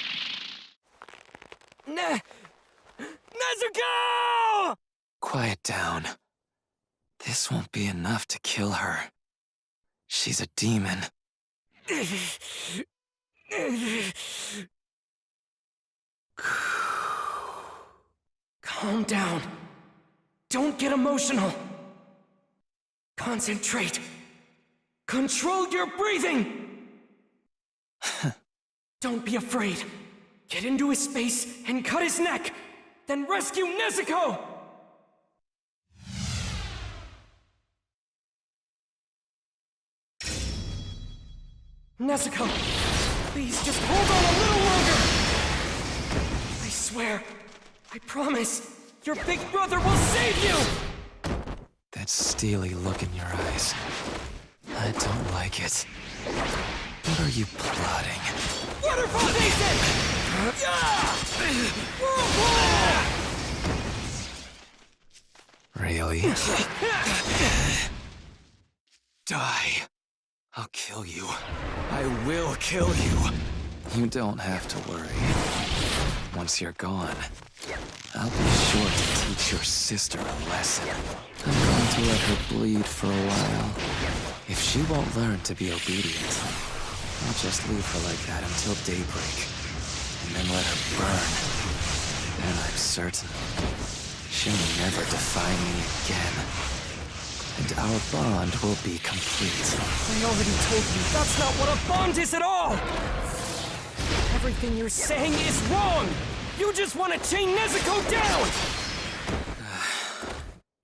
Nezuko! Quiet down. This won't be enough to kill her. She's a demon. Calm down. Don't get emotional. Concentrate. Control your breathing! Don't be afraid. Get into his space and cut his neck. Then rescue Nezuko! Nezuko, please just hold on a little longer! I swear, I promise, your big brother will save you! That steely look in your eyes. I don't like it. What are you plotting? Waterfall Basin! Really? Die. I'll kill you. I will kill you. You don't have to worry. Once you're gone, I'll be sure to teach your sister a lesson. I'm going to let her bleed for a while. If she won't learn to be obedient, I'll just leave her like that until daybreak, and then let her burn. Then I'm certain she'll never defy me again. And our bond will be complete. I already told you, that's not what a bond is at all! Everything you're saying is wrong! You just want to chain Nezuko down!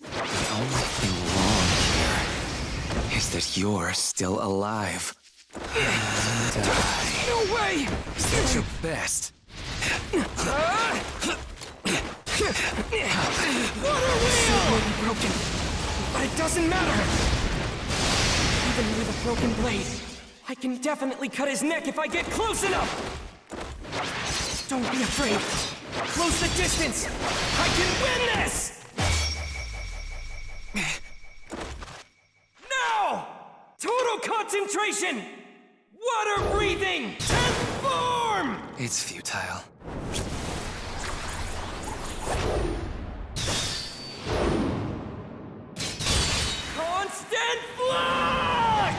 The only thing wrong here is that you're still alive. Die. No way! At your best. Water wheel! May be broken, but it doesn't matter! Even with a broken blade, I can definitely cut his neck if I get close enough! Don't be afraid. Close the distance! I can win this! Now! Total concentration! Water breathing! Transform! It's futile. Constant flux!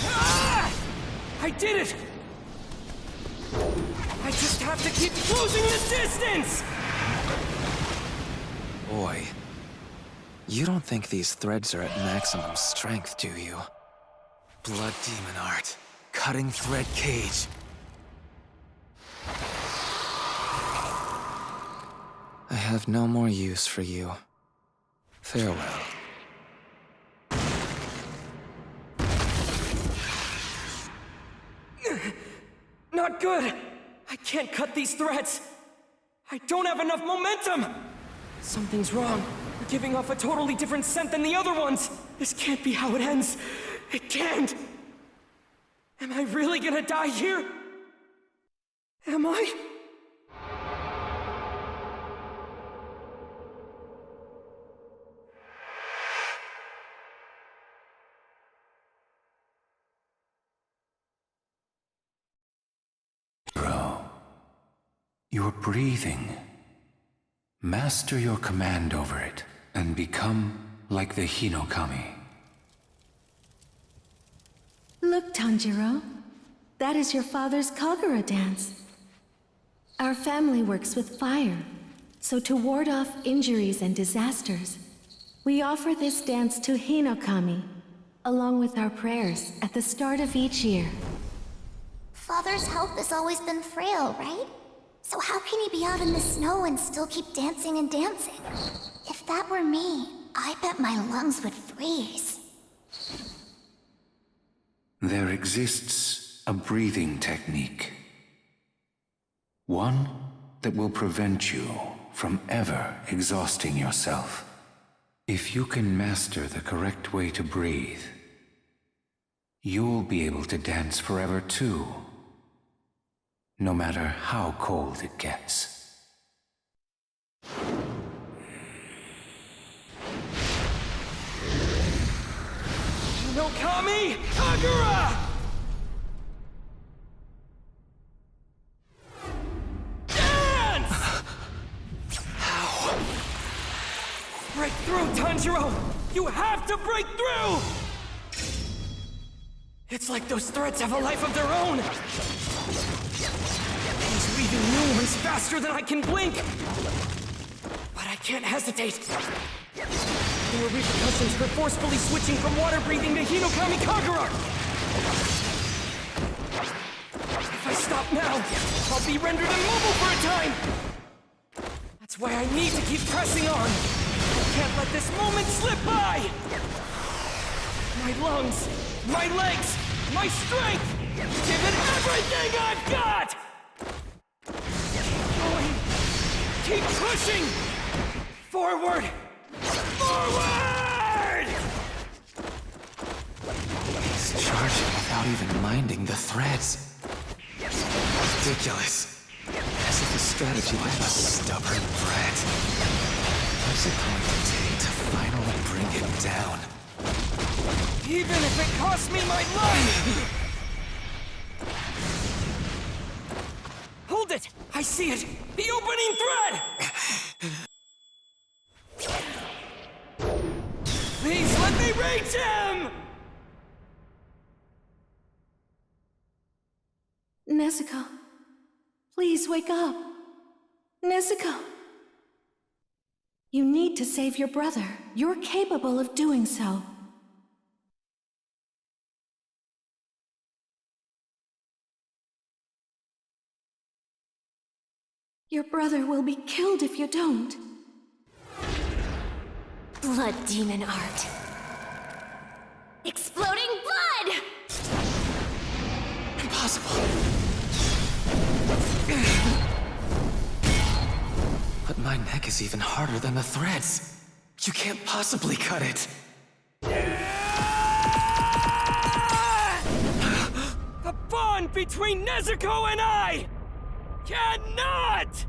Ah! I did it! I just have to keep closing the distance! Boy, you don't think these threads are at maximum strength, do you? Blood demon art. Cutting thread cage. I have no more use for you. Farewell. Not good! I can't cut these threads! I don't have enough momentum! Something's wrong. We're giving off a totally different scent than the other ones! This can't be how it ends! It can't! Am I really gonna die here? Am I? You're breathing. Master your command over it, and become like the Hinokami. Look, Tanjiro. That is your father's Kagura dance. Our family works with fire, so to ward off injuries and disasters, we offer this dance to Hinokami, along with our prayers at the start of each year. Father's health has always been frail, right? So how can he be out in the snow and still keep dancing and dancing? If that were me, I bet my lungs would freeze. There exists a breathing technique. One that will prevent you from ever exhausting yourself. If you can master the correct way to breathe, you'll be able to dance forever too. No matter how cold it gets. Hinokami Kagura! Dance! How? Break through, Tanjiro! You have to break through! It's like those threads have a life of their own! He's weaving new ones faster than I can blink! But I can't hesitate. There are repercussions for forcefully switching from water breathing to Hinokami Kagura! If I stop now, I'll be rendered immobile for a time! That's why I need to keep pressing on! I can't let this moment slip by! My lungs, my legs, my strength! Give it everything I've got! Keep going! Keep pushing! Forward! Forward! He's charging without even minding the threads. Ridiculous. As if the strategy like a stubborn brat. What's it going to take to finally bring him down? Even if it costs me my life! Hold it! I see it! The opening thread! Please let me reach him! Nezuko, please wake up. Nezuko! You need to save your brother. You're capable of doing so. Your brother will be killed if you don't. Blood demon art. Exploding blood! Impossible. But my neck is even harder than the threads. You can't possibly cut it. The bond between Nezuko and I cannot!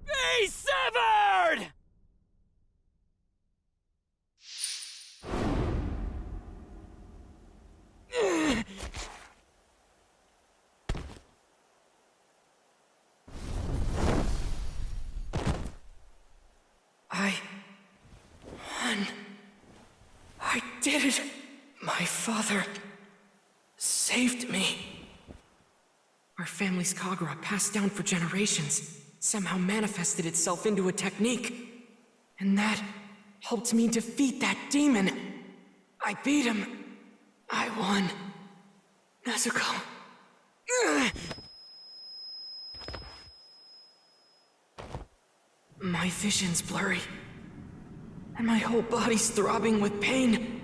Be severed! I won. I did it. My father saved me. Our family's Kagura, passed down for generations, somehow manifested itself into a technique. And that helped me defeat that demon. I beat him. I won. Nezuko. My vision's blurry, and my whole body's throbbing with pain.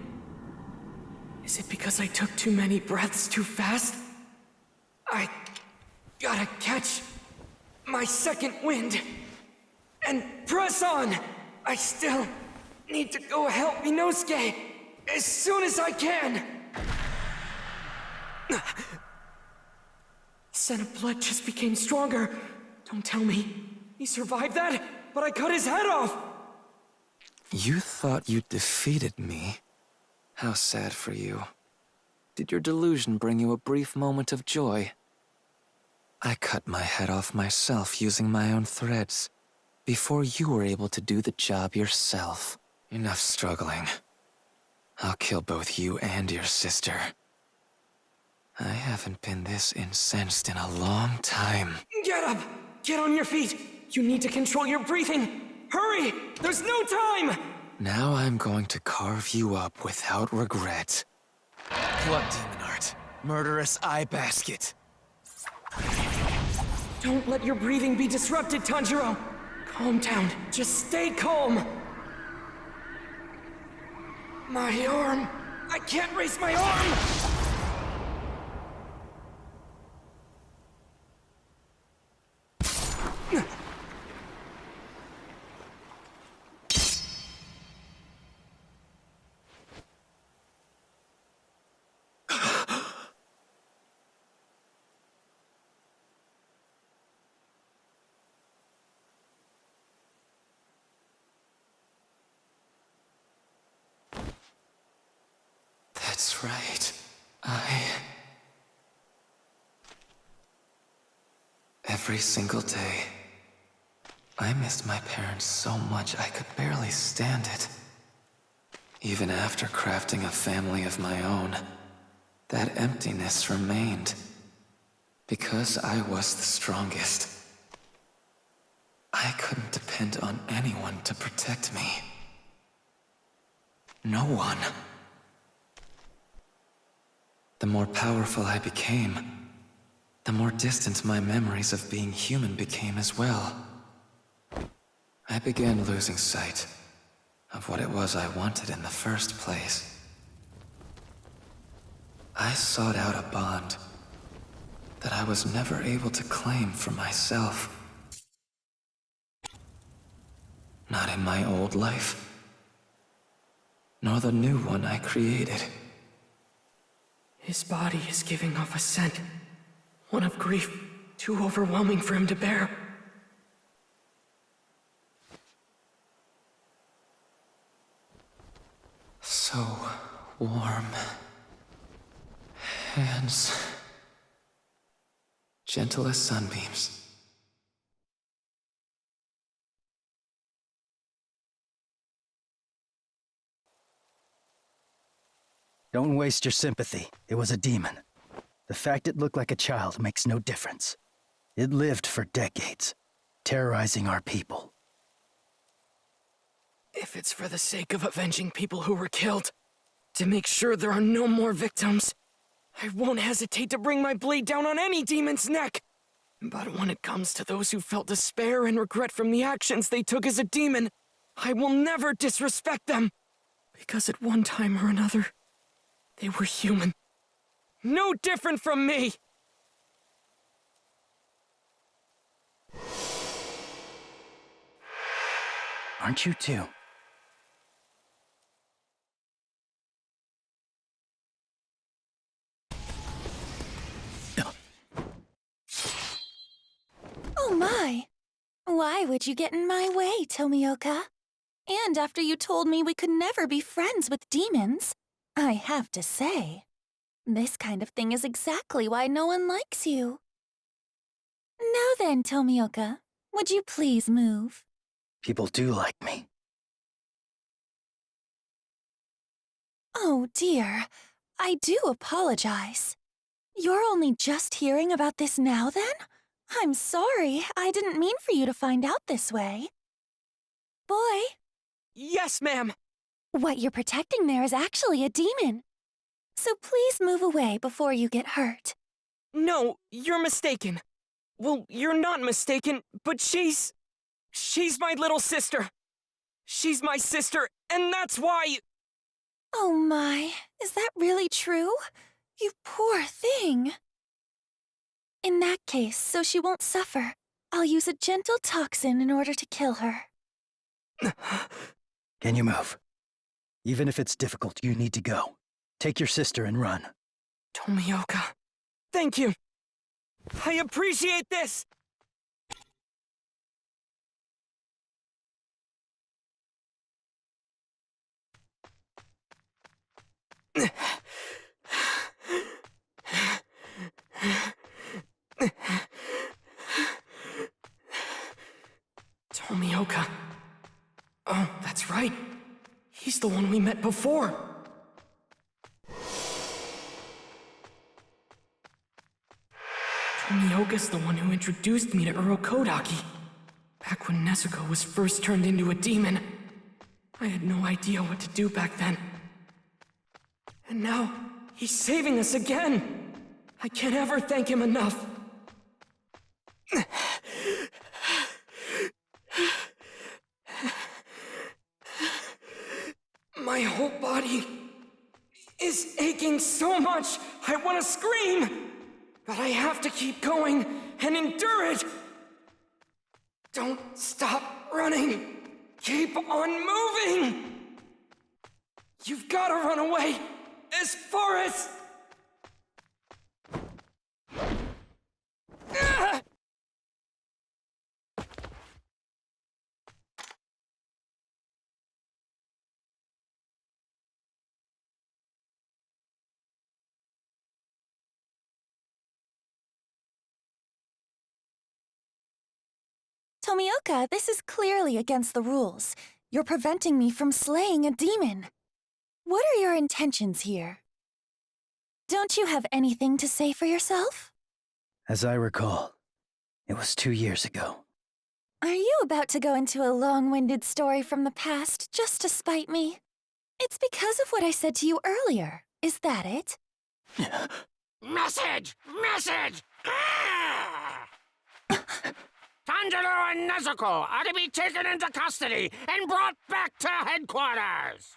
Is it because I took too many breaths too fast? I gotta catch my second wind and press on. I still need to go help Inosuke as soon as I can. The scent of blood just became stronger. Don't tell me he survived that, but I cut his head off! You thought you defeated me? How sad for you. Did your delusion bring you a brief moment of joy? I cut my head off myself using my own threads, before you were able to do the job yourself. Enough struggling. I'll kill both you and your sister. I haven't been this incensed in a long time. Get up! Get on your feet! You need to control your breathing! Hurry! There's no time! Now I'm going to carve you up without regret. Blood demon art. Murderous eye basket. Don't let your breathing be disrupted, Tanjiro! Calm down. Just stay calm! My arm! I can't raise my arm! That's right. Every single day, I missed my parents so much I could barely stand it. Even after crafting a family of my own, that emptiness remained. Because I was the strongest, I couldn't depend on anyone to protect me. No one. The more powerful I became, the more distant my memories of being human became as well. I began losing sight of what it was I wanted in the first place. I sought out a bond that I was never able to claim for myself. Not in my old life, nor the new one I created. His body is giving off a scent. One of grief, too overwhelming for him to bear. So warm. Hands. Gentle as sunbeams. Don't waste your sympathy. It was a demon. The fact it looked like a child makes no difference. It lived for decades, terrorizing our people. If it's for the sake of avenging people who were killed, to make sure there are no more victims, I won't hesitate to bring my blade down on any demon's neck. But when it comes to those who felt despair and regret from the actions they took as a demon, I will never disrespect them. Because at one time or another, they were human. No different from me! Aren't you too? Oh my! Why would you get in my way, Tomioka? And after you told me we could never be friends with demons, I have to say, this kind of thing is exactly why no one likes you. Now then, Tomioka, would you please move? People do like me. Oh dear, I do apologize. You're only just hearing about this now then? I'm sorry, I didn't mean for you to find out this way. Boy. Yes, ma'am! What you're protecting there is actually a demon. So please move away before you get hurt. No, you're mistaken. Well, you're not mistaken, but she's my little sister. She's my sister, and that's why... Oh my, is that really true? You poor thing. In that case, so she won't suffer, I'll use a gentle toxin in order to kill her. Can you move? Even if it's difficult, you need to go. Take your sister and run. Tomioka, thank you. I appreciate this! Tomioka. Oh, that's right. He's the one we met before. Tomioka's the one who introduced me to Urokodaki. Back when Nezuko was first turned into a demon. I had no idea what to do back then. And now, he's saving us again! I can't ever thank him enough. My whole body is aching so much, I want to scream! But I have to keep going and endure it! Don't stop running! Keep on moving! You've got to run away as far as... Tomioka, this is clearly against the rules. You're preventing me from slaying a demon. What are your intentions here? Don't you have anything to say for yourself? As I recall, it was 2 years ago. Are you about to go into a long-winded story from the past just to spite me? It's because of what I said to you earlier. Is that it? Message! Message! Ah! Tanjiro and Nezuko are to be taken into custody and brought back to headquarters!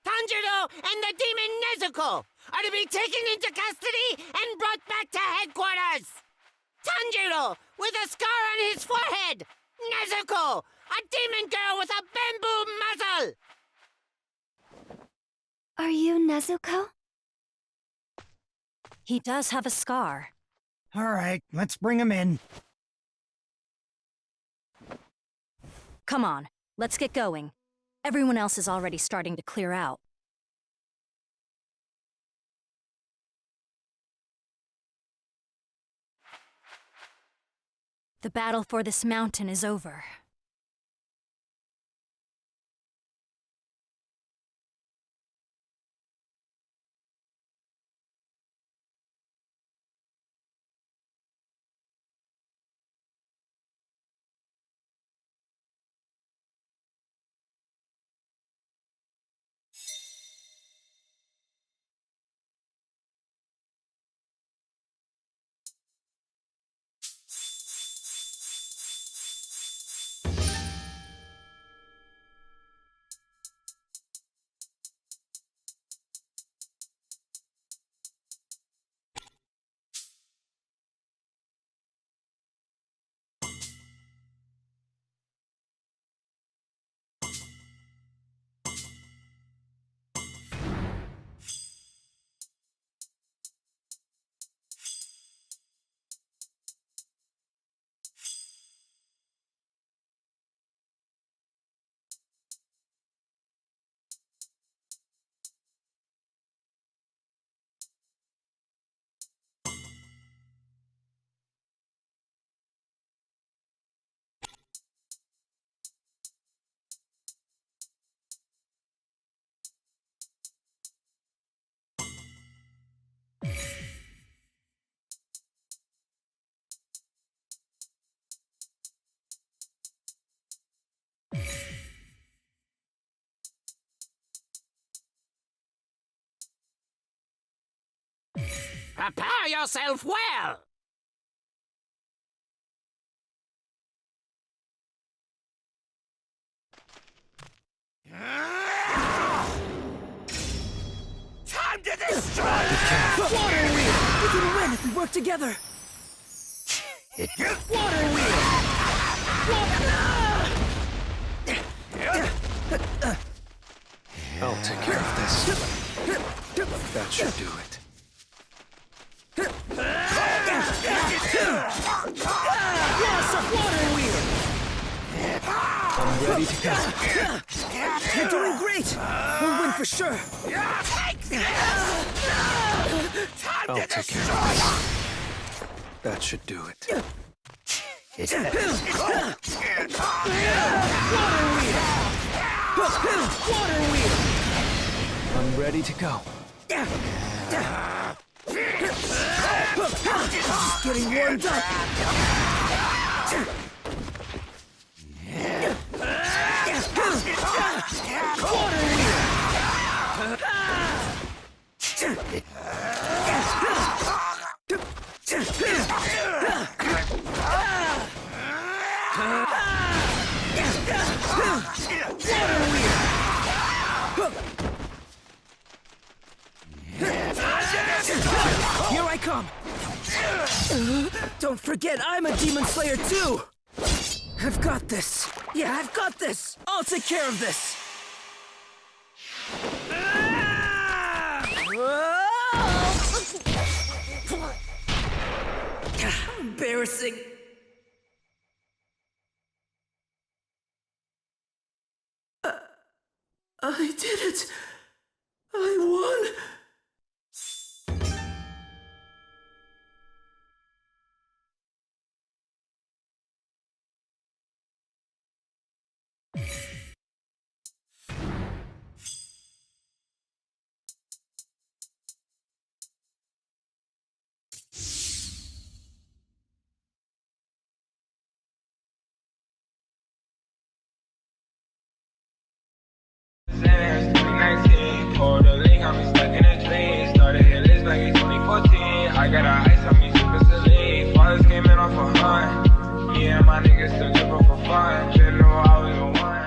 Tanjiro and the demon Nezuko are to be taken into custody and brought back to headquarters! Tanjiro with a scar on his forehead! Nezuko, a demon girl with a bamboo muzzle! Are you Nezuko? He does have a scar. All right, let's bring him in. Come on, let's get going. Everyone else is already starting to clear out. The battle for this mountain is over. Prepare yourself well! Time to destroy! Water wheel! We can win if we work together! Water wheel! I'll take care of this. That should do it. Yes, a water wheel! I'm ready to go. You're doing great! We'll win for sure! I'll take care of this. That should do it. Water wheel! I'm ready to go. Just getting warmed up! Water Here I come! Don't forget, I'm a demon slayer too! I've got this! Yeah, I've got this! I'll take care of this! Embarrassing! I did it! I won! Nezuko!